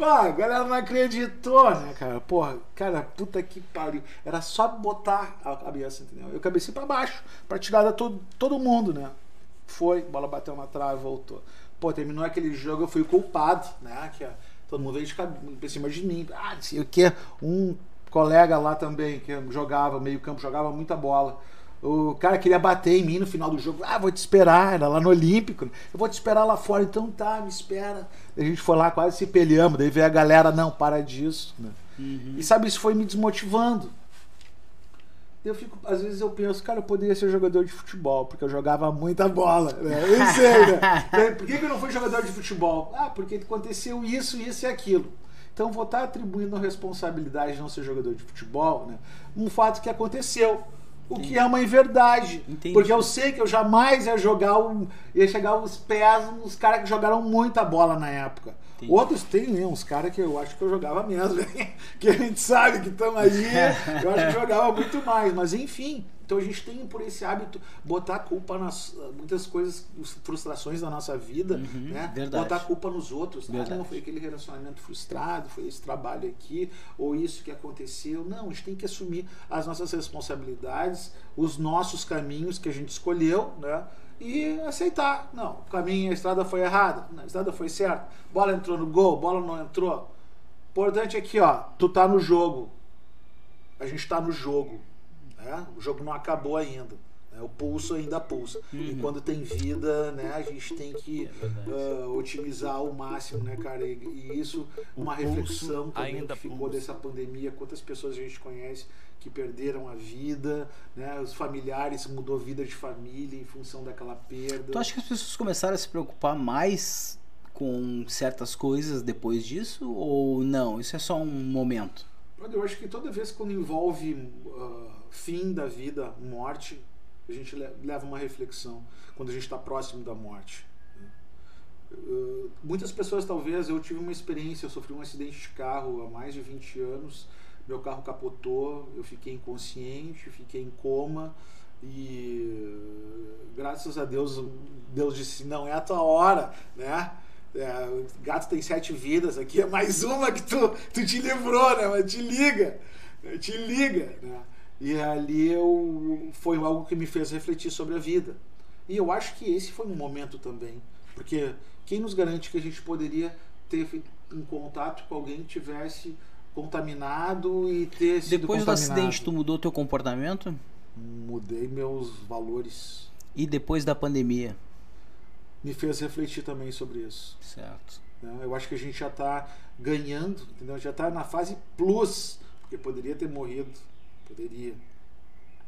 A galera não acreditou, né, cara? Porra, cara, puta que pariu. Era só botar a cabeça, entendeu? Eu cabecei pra baixo, pra tirar todo mundo, né? Foi, a bola bateu na trave e voltou. Terminou aquele jogo, eu fui culpado, né? Que todo mundo veio de cima de mim. Não sei o quê. Um colega lá também, que jogava meio campo, jogava muita bola. O cara queria bater em mim no final do jogo. Vou te esperar, era lá no Olímpico. Eu vou te esperar lá fora. Então tá, me espera. A gente foi lá, quase se peleamos. Daí veio a galera, não, para disso. Né? E sabe, isso foi me desmotivando. Às vezes eu penso, cara, eu poderia ser jogador de futebol, porque eu jogava muita bola. Né? Eu sei, né? Por que eu não fui jogador de futebol? Porque aconteceu isso e aquilo. Então vou estar atribuindo a responsabilidade de não ser jogador de futebol, né? Um fato que aconteceu. O que é uma inverdade. Entendi. Porque eu sei que eu jamais ia chegar aos pés nos caras que jogaram muita bola na época. Entendi. Outros tem uns caras que eu acho que eu jogava mesmo, que a gente sabe que estão aí, eu acho que eu jogava muito mais, mas enfim. Então a gente tem por esse hábito botar a culpa nas muitas coisas, frustrações da nossa vida, né? Verdade. Botar a culpa nos outros. Não, foi aquele relacionamento frustrado, foi esse trabalho aqui, ou isso que aconteceu. Não, a gente tem que assumir as nossas responsabilidades, os nossos caminhos que a gente escolheu, né? E aceitar. Não, o caminho, a estrada foi errada, a estrada foi certa. Bola entrou no gol, bola não entrou. Importante aqui, tu tá no jogo. A gente tá no jogo. O jogo não acabou ainda, né? O pulso ainda pulsa. E quando tem vida, né, a gente tem que otimizar ao máximo, né, cara? E isso, uma reflexão também que ficou dessa pandemia. Quantas pessoas a gente conhece que perderam a vida, né? Os familiares, mudou vida de família em função daquela perda. Tu acha que as pessoas começaram a se preocupar mais com certas coisas depois disso? Ou não? Isso é só um momento? Eu acho que toda vez quando envolve fim da vida, morte, a gente leva uma reflexão quando a gente está próximo da morte. Muitas pessoas, talvez, eu tive uma experiência, eu sofri um acidente de carro há mais de 20 anos, meu carro capotou, eu fiquei inconsciente, fiquei em coma e graças a Deus, Deus disse, não é a tua hora, né? O gato tem 7 vidas, aqui é mais uma que tu te livrou, né? Mas te liga, né? E ali foi algo que me fez refletir sobre a vida. E eu acho que esse foi um momento também. Porque quem nos garante que a gente poderia ter feito um contato com alguém que tivesse contaminado e ter sido Depois do contaminado? acidente, tu mudou teu comportamento? Mudei meus valores. E depois da pandemia? Me fez refletir também sobre isso. Certo. Eu acho que a gente já está ganhando, entendeu? Já está na fase plus, porque poderia ter morrido, poderia.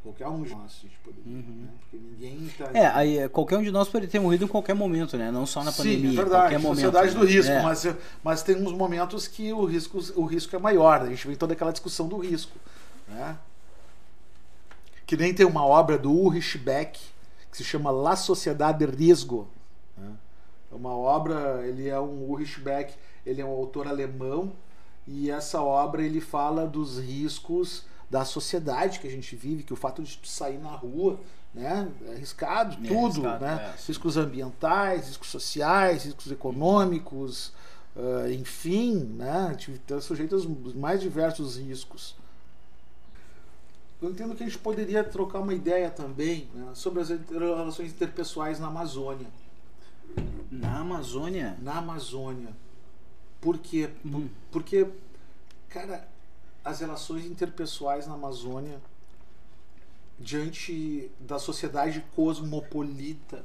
Qualquer um de nós a gente poderia, né? Porque ninguém está... Aí qualquer um de nós poderia ter morrido em qualquer momento, né? Não só na pandemia. Sim, é verdade, qualquer momento, sociedade do né? risco, mas tem uns momentos que o risco é maior, a gente vê toda aquela discussão do risco, né? Que nem tem uma obra do Ulrich Beck que se chama La Sociedade de Risco, né? É uma obra, Ulrich Beck, ele é um autor alemão, e essa obra ele fala dos riscos da sociedade que a gente vive, que o fato de sair na rua, né, é arriscado, tudo, né? Riscos ambientais, riscos sociais, riscos econômicos, enfim, né? Está sujeito aos mais diversos riscos. Eu entendo que a gente poderia trocar uma ideia também, né, sobre as relações interpessoais na Amazônia. Na Amazônia? Na Amazônia. Por quê? Porque, cara, as relações interpessoais na Amazônia, diante da sociedade cosmopolita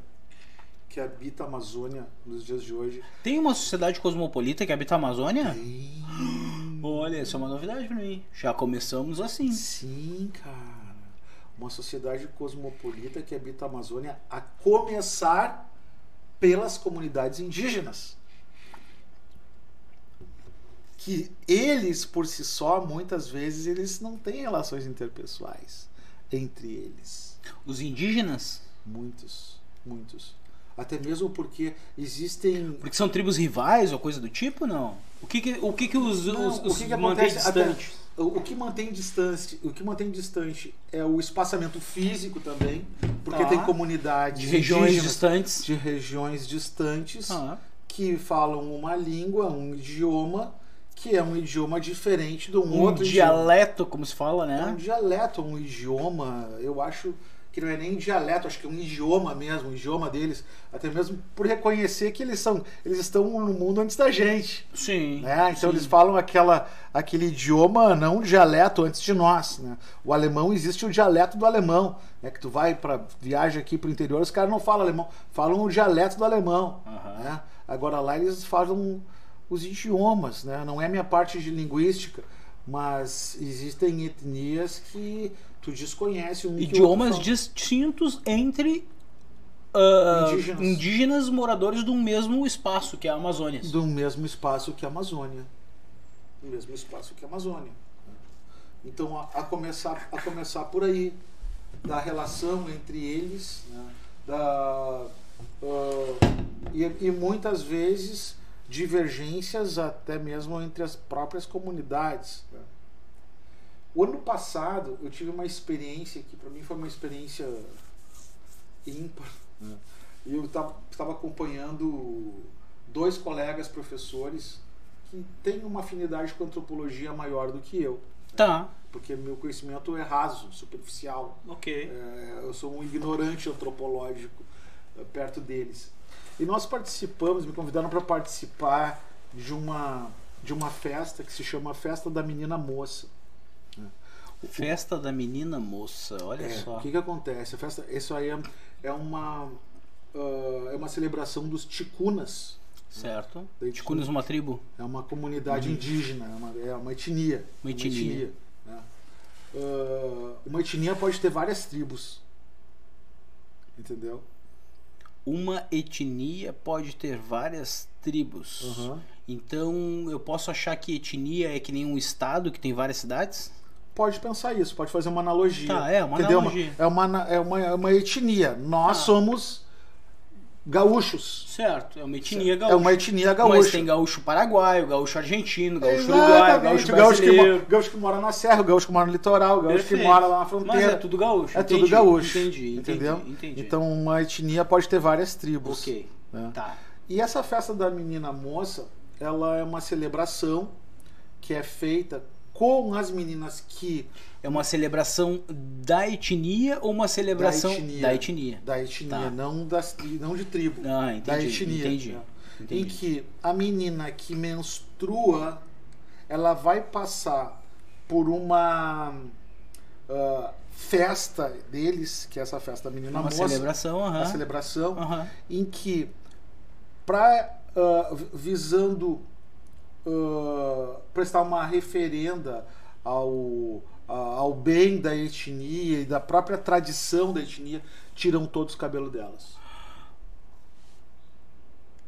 que habita a Amazônia nos dias de hoje. Tem uma sociedade cosmopolita que habita a Amazônia? Tem. Olha, essa é uma novidade pra mim. Já começamos assim. Sim, cara. Uma sociedade cosmopolita que habita a Amazônia, a começar pelas comunidades indígenas. Que eles, por si só, muitas vezes, eles não têm relações interpessoais entre eles. Os indígenas? Muitos, muitos. Até mesmo porque existem... Porque são tribos rivais ou coisa do tipo, não? O que os mantém distantes? O que mantém distante é o espaçamento físico também, porque tem comunidades de regiões distantes, que falam uma língua, um idioma, que é um idioma diferente de um outro dialeto, idioma. como se fala, né? É um dialeto, um idioma, eu acho que não é nem dialeto, acho que é um idioma mesmo, um idioma deles, até mesmo por reconhecer que eles estão no mundo antes da gente. Sim. Né? Então sim. eles falam aquele idioma, não um dialeto antes de nós. Né? O alemão, existe o dialeto do alemão, né? Que tu vai viaja aqui para o interior, os caras não falam alemão, falam o dialeto do alemão. Né? Agora lá eles falam os idiomas, né? Não é minha parte de linguística, mas existem etnias que tu desconhece idiomas distintos entre indígenas moradores do mesmo espaço que é a Amazônia. Do mesmo espaço que a Amazônia. Do mesmo espaço que a Amazônia. Então, a começar por aí, da relação entre eles, né? E muitas vezes divergências até mesmo entre as próprias comunidades. Né? O ano passado eu tive uma experiência que para mim foi uma experiência ímpar. Né? E eu estava acompanhando dois colegas professores que têm uma afinidade com antropologia maior do que eu. Tá. Porque meu conhecimento é raso, superficial. Ok. Eu sou um ignorante antropológico perto deles. E nós me convidaram para participar de uma festa que se chama Festa da Menina Moça. Festa da Menina Moça, olha só. O que acontece? Isso aí é uma celebração dos ticunas. Certo. Ticunas, uma tribo? É uma comunidade indígena, é uma etnia. Uma etnia. Né? Uma etnia pode ter várias tribos. Entendeu? Uma etnia pode ter várias tribos. Uhum. Então eu posso achar que etnia é que nem um estado que tem várias cidades? Pode pensar isso, pode fazer uma analogia. Tá, uma analogia. É uma etnia. Nós somos gaúchos. Certo, é uma etnia gaúcha. É uma etnia gaúcha. Mas tem gaúcho paraguaio, gaúcho argentino, gaúcho uruguaio, gaúcho brasileiro. Gaúcho que mora na serra, gaúcho que mora no litoral, gaúcho que mora lá na fronteira. Mas é tudo gaúcho. Tudo gaúcho. Entendeu? Então uma etnia pode ter várias tribos. Ok, né? tá. E essa festa da Menina Moça, ela é uma celebração que é feita com as meninas que É uma celebração da etnia ou uma celebração da etnia? Da etnia, Tá. não de tribo. Ah, entendi, da etnia. entendi, Né? entendi. Em que a menina que menstrua, ela vai passar por uma festa deles, que é essa festa da menina Uma moça. celebração, A celebração, aham. em que, visando prestar uma referenda ao bem da etnia e da própria tradição da etnia, tiram todos os cabelos delas.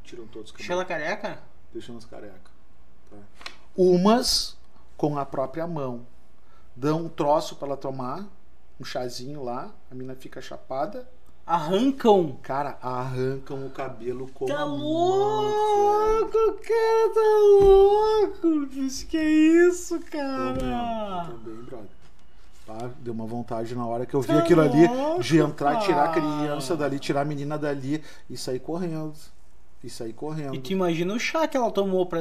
Tiram todos os cabelos. Deixa ela careca? Deixando as carecas. Tá? Umas com a própria mão. Dão um troço para ela tomar, um chazinho lá, a menina fica chapada. Arrancam. Cara, arrancam o cabelo com Tá a mão. louco, cara, tá louco. Bicho, que isso, cara? Eu também, brother. Tá? Deu uma vontade na hora que eu vi Tá aquilo ali, louco, de entrar, tirar a cara. criança dali, tirar a menina dali e sair correndo. E sair correndo. E tu imagina o chá que ela tomou pra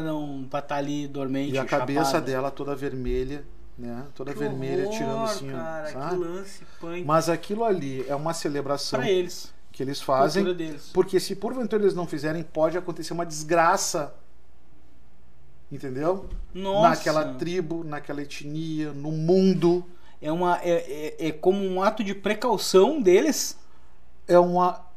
estar ali dormente, E a cabeça chapada. dela toda vermelha, né? Toda Que vermelha, horror, tirando assim, ó, cara, sabe? que lance punk. Mas aquilo ali é uma celebração Pra eles. que eles fazem, Cultura deles. porque se porventura eles não fizerem, pode acontecer uma desgraça, entendeu? Nossa. Naquela tribo, naquela etnia, no mundo. É como um ato de precaução deles.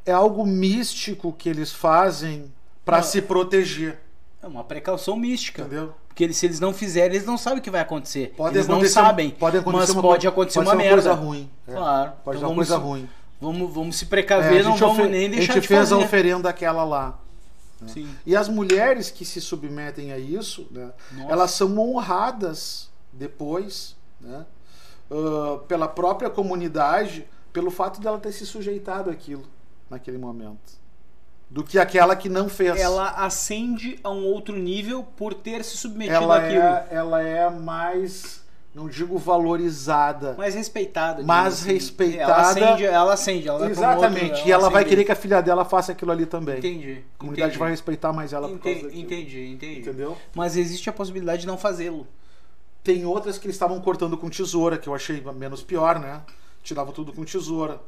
É algo místico que eles fazem para Não. se proteger, É uma precaução mística. entendeu? Porque se eles não fizerem, eles não sabem o que vai acontecer. Pode Eles não acontecer- sabem. pode acontecer mas uma pode coisa- acontecer pode uma ser uma merda. coisa ruim. Claro. Pode ser Então uma coisa ruim. Vamos se É, precaver, não vamos nem a deixar gente de fez fazer. a oferenda aquela lá. Sim. E as mulheres que se submetem a isso, né, Nossa. elas são honradas depois, né, pela própria comunidade, pelo fato dela ter se sujeitado àquilo naquele momento, do que aquela que não fez. Ela ascende a um outro nível por ter se submetido ela àquilo. ela é mais, não digo valorizada, Mais respeitada. mas digamos assim. respeitada. Ela ascende. Ela vai pra um Exatamente. outro, E ela vai ascende. querer que a filha dela faça aquilo ali também. Entendi. A comunidade entendi. vai respeitar mais ela por causa daquilo. Entendi. Entendeu? Mas existe a possibilidade de não fazê-lo. Tem outras que eles estavam cortando com tesoura, que eu achei menos pior, né? Tiravam tudo com tesoura,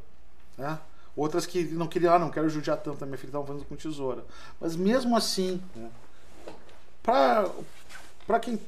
né? Outras que não queriam, não quero judiar tanto a minha filha, estavam fazendo com tesoura. Mas mesmo assim, né? Para quem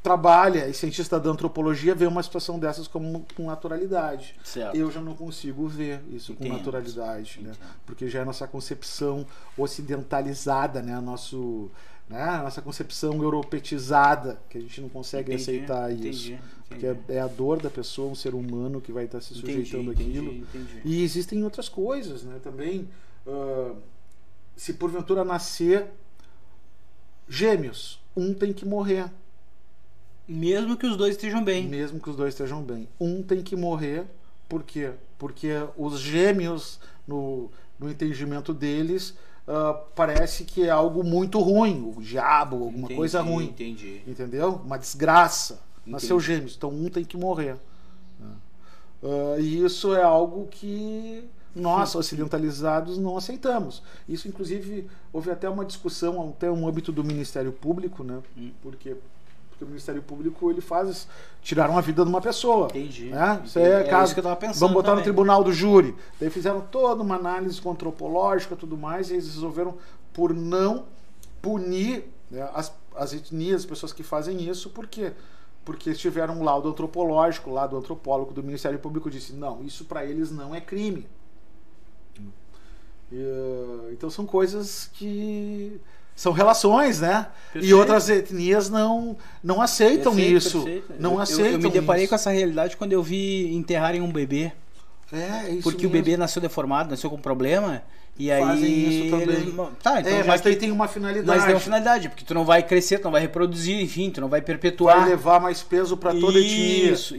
trabalha e cientista da antropologia, vê uma situação dessas com naturalidade. Certo. Eu já não consigo ver isso com Entendo. naturalidade, né? Entendo. Porque já é a nossa concepção ocidentalizada, né? A nossa concepção europetizada, que a gente não consegue aceitar isso. Porque é a dor da pessoa, um ser humano que vai estar se sujeitando àquilo. Entendi. E existem outras coisas, né? Também, se porventura nascer gêmeos, um tem que morrer. Mesmo que os dois estejam bem. Mesmo que os dois estejam bem. Um tem que morrer, por quê? Porque os gêmeos, no entendimento deles, parece que é algo muito ruim, o diabo, alguma coisa ruim. Entendi. Entendeu? Uma desgraça. Entendi. Nasceu gêmeos, então um tem que morrer. E isso é algo que nós, ocidentalizados, não aceitamos. Isso, inclusive, houve até uma discussão, até um âmbito do Ministério Público, né? Porque o Ministério Público, ele faz... Tiraram a vida de uma pessoa. Entendi. Né? Isso é caso. Isso que eu tava pensando. Vamos botar também. no tribunal do júri. Daí fizeram toda uma análise antropológica e tudo mais, e eles resolveram por não punir, né, as etnias, as pessoas que fazem isso. Por quê? Porque tiveram um laudo antropológico, lá do antropólogo do Ministério Público disse, não, isso para eles não é crime. Então são coisas que... São relações, né? Perfeito. E outras etnias não aceitam Perfeito, isso. perfeito. Não aceitam eu me deparei isso. com essa realidade quando eu vi enterrarem um bebê. É isso Porque o mesmo. bebê nasceu deformado, nasceu com problema. E Fazem aí. isso também. Eles... Tá, então já mas que... daí tem uma finalidade. Mas tem uma finalidade, porque tu não vai crescer, tu não vai reproduzir, enfim, tu não vai perpetuar. Vai levar mais peso para toda a etnia. Isso.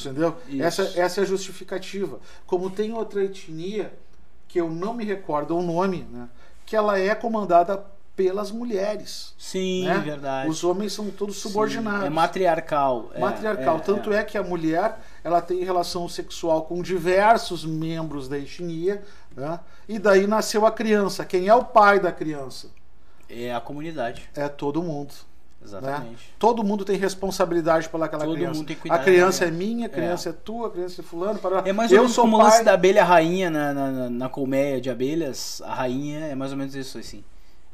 Entendeu? Isso. Essa é a justificativa. Como tem outra etnia, que eu não me recordo o nome, né? Que ela é comandada pelas mulheres. Sim, né? verdade. Os homens são todos subordinados. Sim, é matriarcal. Tanto é que a mulher, ela tem relação sexual com diversos membros da etnia, né? E daí nasceu a criança. Quem é o pai da criança? É a comunidade. É todo mundo. Exatamente. Né? Todo mundo tem responsabilidade pelaquela Todo criança. mundo tem que cuidar A criança dela. é minha, a criança é tua, a criança é fulano. É mais ou Eu menos sou como o pai. lance da abelha rainha na colmeia de abelhas. A rainha é mais ou menos isso, assim.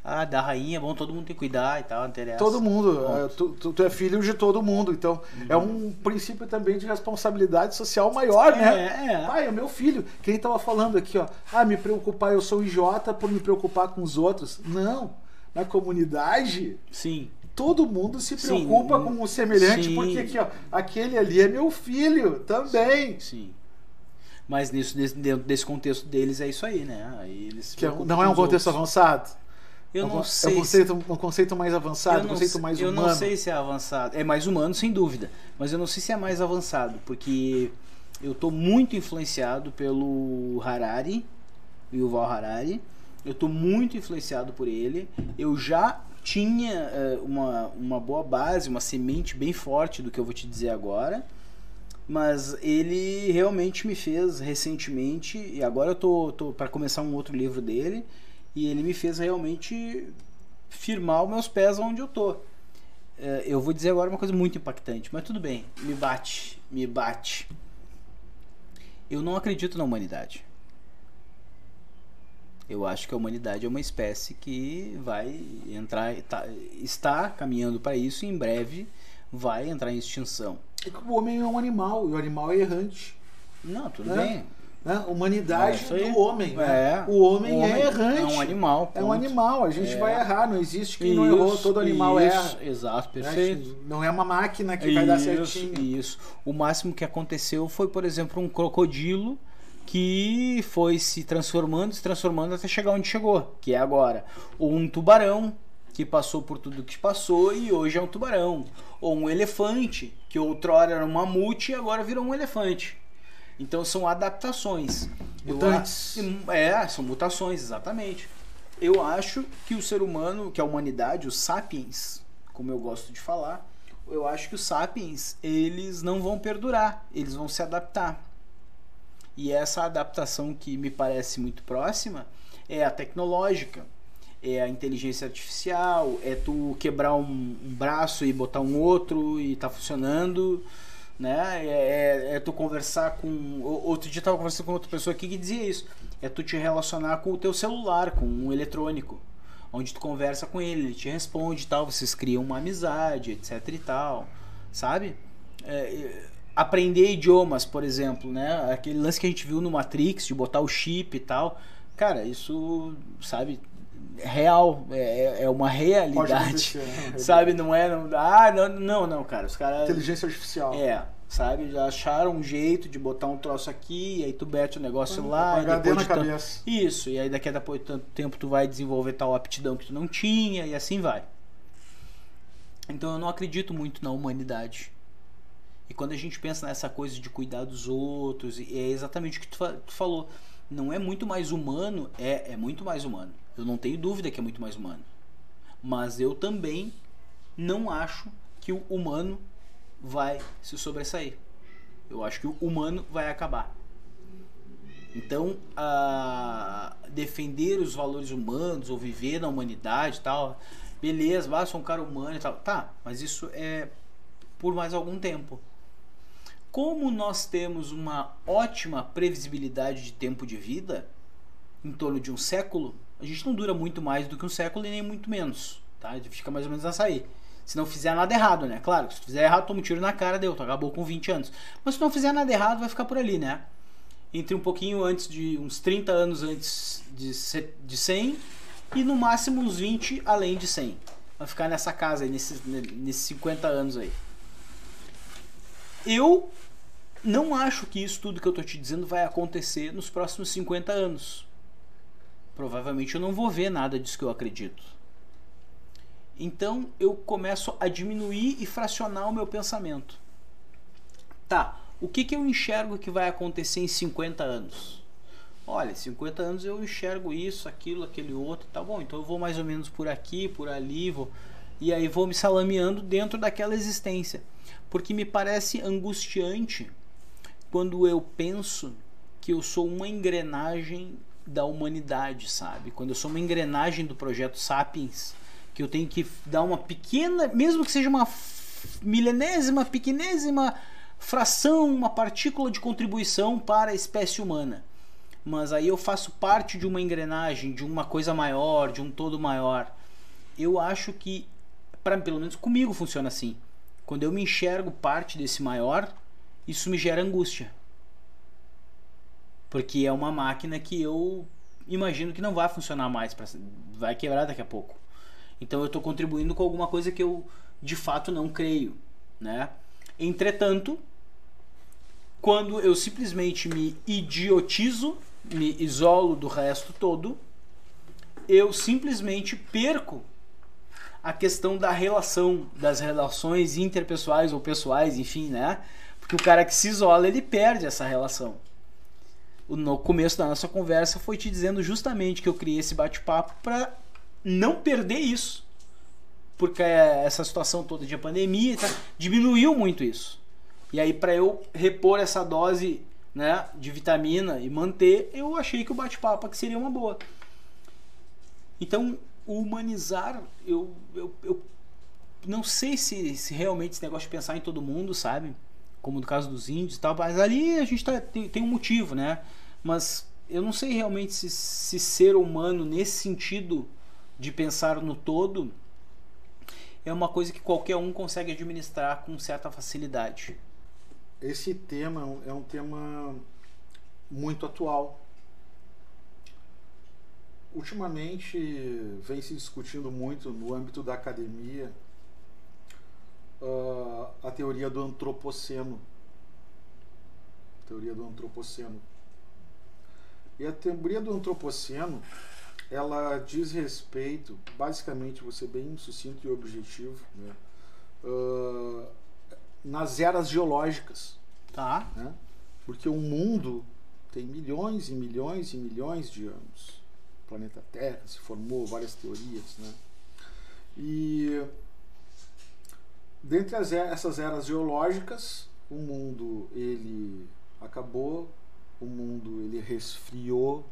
Ah, da rainha é bom, todo mundo tem que cuidar e tal, não interessa. Todo mundo. Tu é filho de todo mundo. Então, é um princípio também de responsabilidade social maior, né? Pai, é meu filho. Quem estava falando aqui, ó. Ah, me preocupar, eu sou idiota por me preocupar com os outros. Não. Na comunidade, sim, todo mundo se preocupa com o semelhante, porque aqui, ó, aquele ali é meu filho também. Sim. Mas dentro desse contexto deles é isso aí, né? Aí eles que não é um contexto avançado? Eu não sei. É um conceito mais avançado, um conceito mais humano. Eu não sei se é avançado. É mais humano, sem dúvida. Mas eu não sei se é mais avançado, porque eu estou muito influenciado pelo Harari, Yuval Harari. Eu estou muito influenciado por ele. Eu já tinha uma boa base, uma semente bem forte do que eu vou te dizer agora. Mas ele realmente me fez recentemente, e agora eu tô para começar um outro livro dele, e ele me fez realmente firmar os meus pés onde eu tô. Eu vou dizer agora uma coisa muito impactante, mas tudo bem, me bate. Eu não acredito na humanidade. Eu acho que a humanidade é uma espécie que vai entrar, está caminhando para isso e em breve vai entrar em extinção. É que o homem é um animal, e o animal é errante. Não, tudo bem. Né? Humanidade do homem. Né? O homem é errante. É um animal. Ponto. É um animal, a gente vai errar, não existe quem não errou, todo animal erra. Exato, perfeito. Não é uma máquina que vai dar certinho. Isso. O máximo que aconteceu foi, por exemplo, um crocodilo que foi se transformando até chegar onde chegou, que é agora. Ou um tubarão que passou por tudo que passou e hoje é um tubarão. Ou um elefante, que outrora era um mamute e agora virou um elefante. Então são adaptações. Mutantes. São mutações, exatamente. Eu acho que o ser humano, que a humanidade, os sapiens, como eu gosto de falar, eu acho que os sapiens, eles não vão perdurar, eles vão se adaptar. E essa adaptação que me parece muito próxima é a tecnológica, é a inteligência artificial, é tu quebrar um braço e botar um outro e tá funcionando, né? É tu conversar com... Outro dia eu tava conversando com outra pessoa aqui que dizia isso. É tu te relacionar com o teu celular, com um eletrônico, onde tu conversa com ele te responde e tal, vocês criam uma amizade, etc e tal, sabe? Aprender idiomas, por exemplo, né? Aquele lance que a gente viu no Matrix, de botar o chip e tal. Cara, isso, sabe, é real, é uma realidade, sabe? Não, cara, os caras... Inteligência artificial. Sabe? Já acharam um jeito de botar um troço aqui, e aí tu mete o negócio lá. HD na cabeça. Isso, e aí daqui a tanto tempo tu vai desenvolver tal aptidão que tu não tinha, e assim vai. Então eu não acredito muito na humanidade. E quando a gente pensa nessa coisa de cuidar dos outros, é exatamente o que tu falou. Não é muito mais humano, é muito mais humano. Eu não tenho dúvida que é muito mais humano. Mas eu também não acho que o humano vai se sobressair. Eu acho que o humano vai acabar. Então, defender os valores humanos ou viver na humanidade e tal, beleza, sou um cara humano e tal. Tá, mas isso é por mais algum tempo. Como nós temos uma ótima previsibilidade de tempo de vida, em torno de um século, a gente não dura muito mais do que um século e nem muito menos, tá? A gente fica mais ou menos nessa aí. Se não fizer nada errado, né? Claro, se tu fizer errado, toma um tiro na cara, tu acabou com 20 anos. Mas se não fizer nada errado, vai ficar por ali, né? Entre um pouquinho antes de, uns 30 anos antes de 100 e no máximo uns 20 além de 100. Vai ficar nessa casa aí, nesses 50 anos aí. Eu não acho que isso tudo que eu tô te dizendo vai acontecer nos próximos 50 anos. Provavelmente eu não vou ver nada disso que eu acredito. Então eu começo a diminuir e fracionar o meu pensamento. Tá, o que eu enxergo que vai acontecer em 50 anos? Olha, 50 anos eu enxergo isso, aquilo, aquele outro, tá bom, então eu vou mais ou menos por aqui, por ali, e aí vou me salameando dentro daquela existência. Porque me parece angustiante quando eu penso que eu sou uma engrenagem da humanidade, sabe? Quando eu sou uma engrenagem do projeto Sapiens, que eu tenho que dar uma pequena, mesmo que seja uma milenésima, pequenésima fração, uma partícula de contribuição para a espécie humana. Mas aí eu faço parte de uma engrenagem, de uma coisa maior, de um todo maior. Eu acho que, pelo menos comigo, funciona assim. Quando eu me enxergo parte desse maior, isso me gera angústia. Porque é uma máquina que eu imagino que não vai funcionar mais, vai quebrar daqui a pouco. Então eu estou contribuindo com alguma coisa que eu de fato não creio, né? Entretanto, quando eu simplesmente me idiotizo, me isolo do resto todo, eu simplesmente perco a questão da relação, das relações interpessoais ou pessoais, enfim, né? Porque o cara que se isola, ele perde essa relação. No começo da nossa conversa foi te dizendo justamente que eu criei esse bate-papo para não perder isso. Porque essa situação toda de pandemia diminuiu muito isso. E aí, para eu repor essa dose, né, de vitamina e manter, eu achei que o bate-papo aqui seria uma boa. Então, o humanizar, eu não sei se realmente esse negócio de pensar em todo mundo, sabe? Como no caso dos índios e tal, mas ali a gente tem um motivo, né? Mas eu não sei realmente se ser humano nesse sentido de pensar no todo é uma coisa que qualquer um consegue administrar com certa facilidade. Esse tema é um tema muito atual. Ultimamente vem se discutindo muito no âmbito da academia a teoria do antropoceno. Teoria do antropoceno. E a teoria do antropoceno, ela diz respeito, basicamente, vou ser bem sucinto e objetivo, né, nas eras geológicas. Tá. Né? Porque o mundo tem milhões e milhões e milhões de anos. O planeta Terra se formou, várias teorias, né? E dentre essas eras geológicas, o mundo ele acabou, o mundo ele resfriou,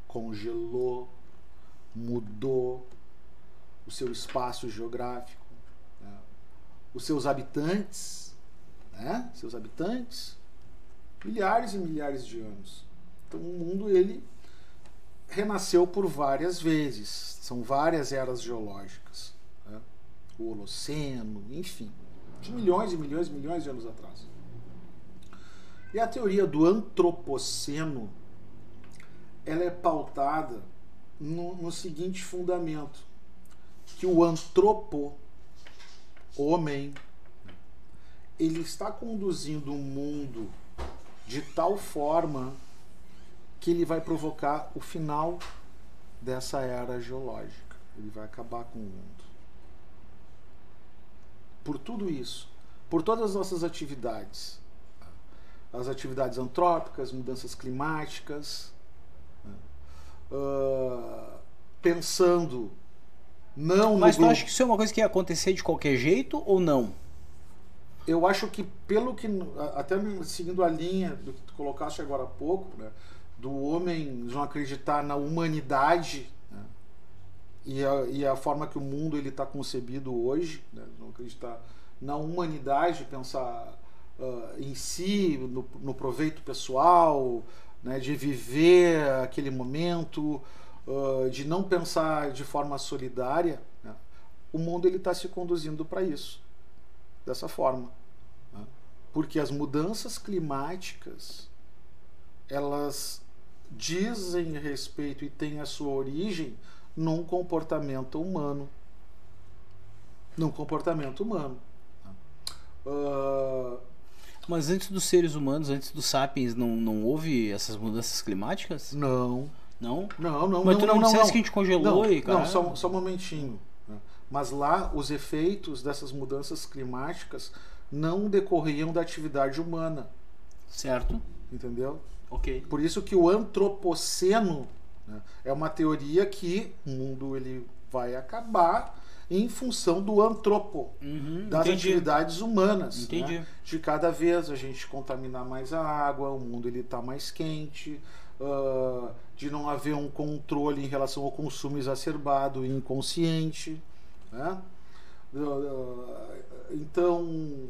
congelou, mudou o seu espaço geográfico, né? Os seus habitantes, né? Seus habitantes, milhares e milhares de anos. Então o mundo ele renasceu por várias vezes, são várias eras geológicas, né? O Holoceno, enfim, de milhões e milhões e milhões de anos atrás. E a teoria do antropoceno, ela é pautada no seguinte fundamento, que o antropo, homem, ele está conduzindo o mundo de tal forma que ele vai provocar o final dessa era geológica. Ele vai acabar com o mundo. Por tudo isso, por todas as nossas atividades, as atividades antrópicas, mudanças climáticas, pensando não Mas tu acha que isso é uma coisa que ia acontecer de qualquer jeito ou não? Eu acho que pelo que, até seguindo a linha do que tu colocaste agora há pouco, né, do homem não acreditar na humanidade, né, e a forma que o mundo ele está concebido hoje, né, não acreditar na humanidade, pensar em si, no proveito pessoal, né, de viver aquele momento, de não pensar de forma solidária, né, o mundo ele está se conduzindo para isso, dessa forma, né, porque as mudanças climáticas elas dizem respeito e têm a sua origem num comportamento humano. Mas antes dos seres humanos, antes dos sapiens, não houve essas mudanças climáticas? Não. Não? Não. Mas tu não dissesse que a gente congelou e cara? Não, só um momentinho. Mas lá os efeitos dessas mudanças climáticas não decorriam da atividade humana. Certo. Entendeu? Ok. Por isso que o antropoceno, né, é uma teoria que o mundo ele vai acabar em função do antropo, das atividades humanas. Entendi. Né? De cada vez a gente contaminar mais a água, o mundo ele está mais quente, de não haver um controle em relação ao consumo exacerbado e inconsciente. né? Então,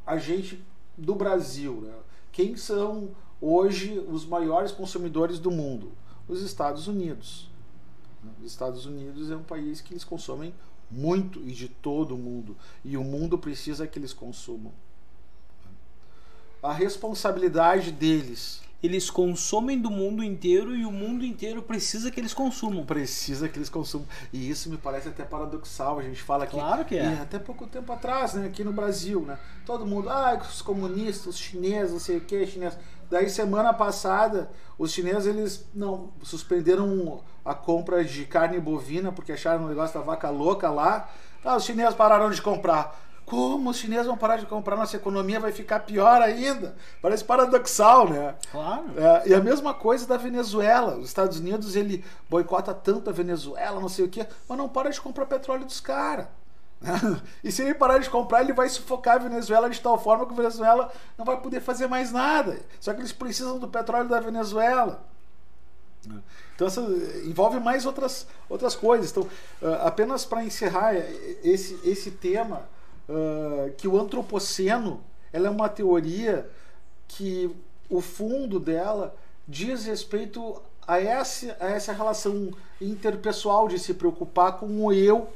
a gente do Brasil, né? Quem são hoje os maiores consumidores do mundo? Os Estados Unidos. Os Estados Unidos é um país que eles consomem muito, e de todo o mundo, e o mundo precisa que eles consumam. A responsabilidade deles, eles consomem do mundo inteiro e o mundo inteiro precisa que eles consumam. Precisa que eles consumam. E isso me parece até paradoxal. A gente fala aqui. Claro que é. Até pouco tempo atrás, né, aqui no Brasil, né? Todo mundo, os comunistas, os chineses, não sei o que, chineses. Daí semana passada, os chineses eles não suspenderam a compra de carne bovina porque acharam o negócio da vaca louca lá. Os chineses pararam de comprar. Como os chineses vão parar de comprar? Nossa economia vai ficar pior ainda. Parece paradoxal, né? Claro. E a mesma coisa da Venezuela. Os Estados Unidos, ele boicota tanto a Venezuela, não sei o quê, mas não para de comprar petróleo dos caras. E se ele parar de comprar, ele vai sufocar a Venezuela de tal forma que a Venezuela não vai poder fazer mais nada. Só que eles precisam do petróleo da Venezuela. Então envolve mais outras coisas. Então, apenas para encerrar esse tema, que o antropoceno, ela é uma teoria que o fundo dela diz respeito a essa relação interpessoal de se preocupar com o eu,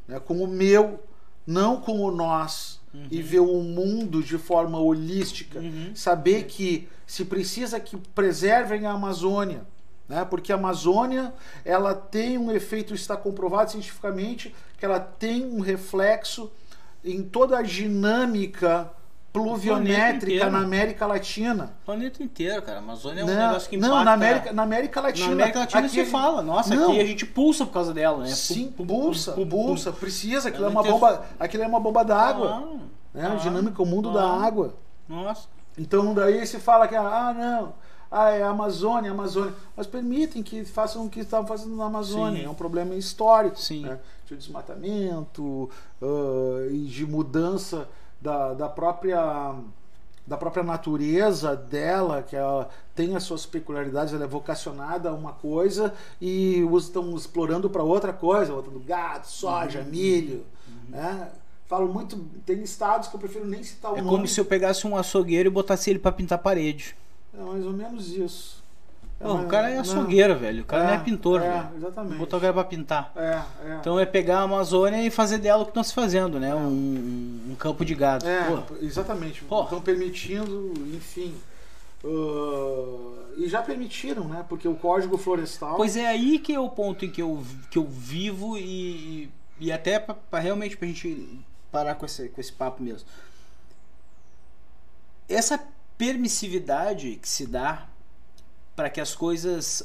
né, com o meu, não com o nós, e ver o mundo de forma holística, saber que se precisa que preservem a Amazônia, né, porque a Amazônia ela tem um efeito, está comprovado cientificamente, que ela tem um reflexo em toda a dinâmica pluviométrica na América Latina. O planeta inteiro, cara. A Amazônia é um negócio que impacta... Não, na América Latina. Na América Latina aqui, se fala. Nossa, aqui a gente pulsa por causa dela, né? Sim, pulsa. Precisa. Aquilo é uma bomba d'água. Dinâmica, o mundo da água. Nossa. Então daí se fala que, é a Amazônia. Mas permitem que façam o que estavam fazendo na Amazônia. Sim. É um problema histórico. Sim. Né? De desmatamento e de mudança da própria natureza dela, que ela tem as suas peculiaridades, ela é vocacionada a uma coisa e estão explorando para outra coisa, botando gado, soja, milho. Né? Falo muito, tem estados que eu prefiro nem citar o nome. É como se eu pegasse um açougueiro e botasse ele para pintar a parede. É mais ou menos isso. O cara é açougueiro, velho. O cara não é pintor, velho. Exatamente. Botou o cara pra pintar. Então é pegar a Amazônia e fazer dela o que estão se fazendo, né? Um campo de gado. Exatamente. Estão permitindo, enfim. E já permitiram, né? Porque o Código Florestal... Pois é aí que é o ponto em que eu vivo e até pra realmente pra gente parar com esse papo mesmo. Essa permissividade que se dá para que as coisas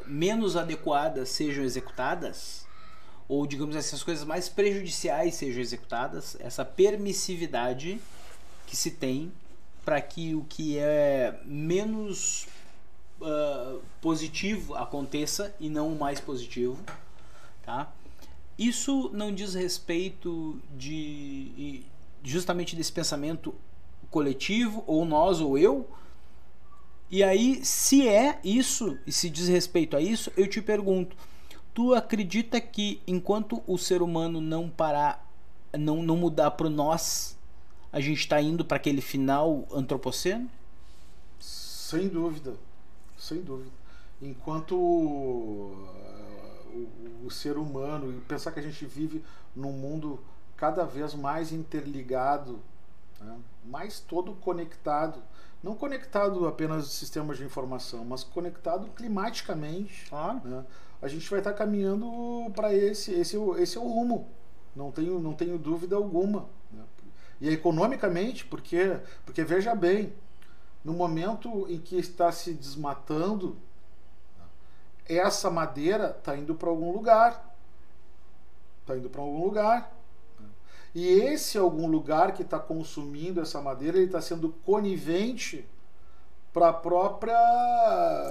menos adequadas sejam executadas, ou digamos assim, as coisas mais prejudiciais sejam executadas, essa permissividade que se tem para que o que é menos positivo aconteça e não o mais positivo, tá? Isso não diz respeito justamente desse pensamento coletivo, ou nós ou eu. E aí, se é isso, e se diz respeito a isso, eu te pergunto, tu acredita que enquanto o ser humano não parar, não mudar pro nós, a gente está indo para aquele final antropoceno? Sem dúvida. Enquanto o ser humano, e pensar que a gente vive num mundo cada vez mais interligado, né? Mais todo conectado, não conectado apenas a sistemas de informação, mas conectado climaticamente. Né? A gente vai estar caminhando para esse é o rumo, não tenho dúvida alguma. Né? E economicamente, porque veja bem, no momento em que está se desmatando, essa madeira está indo para algum lugar. E esse algum lugar que está consumindo essa madeira, ele está sendo conivente para a própria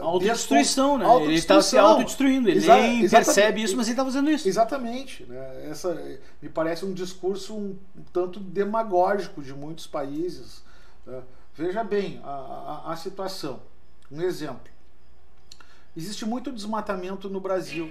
autodestruição, né? Ele está se autodestruindo, ele nem percebe isso, mas ele está fazendo isso. Exatamente. Né? Essa me parece um discurso um tanto demagógico de muitos países. Né? Veja bem a situação. Um exemplo. Existe muito desmatamento no Brasil.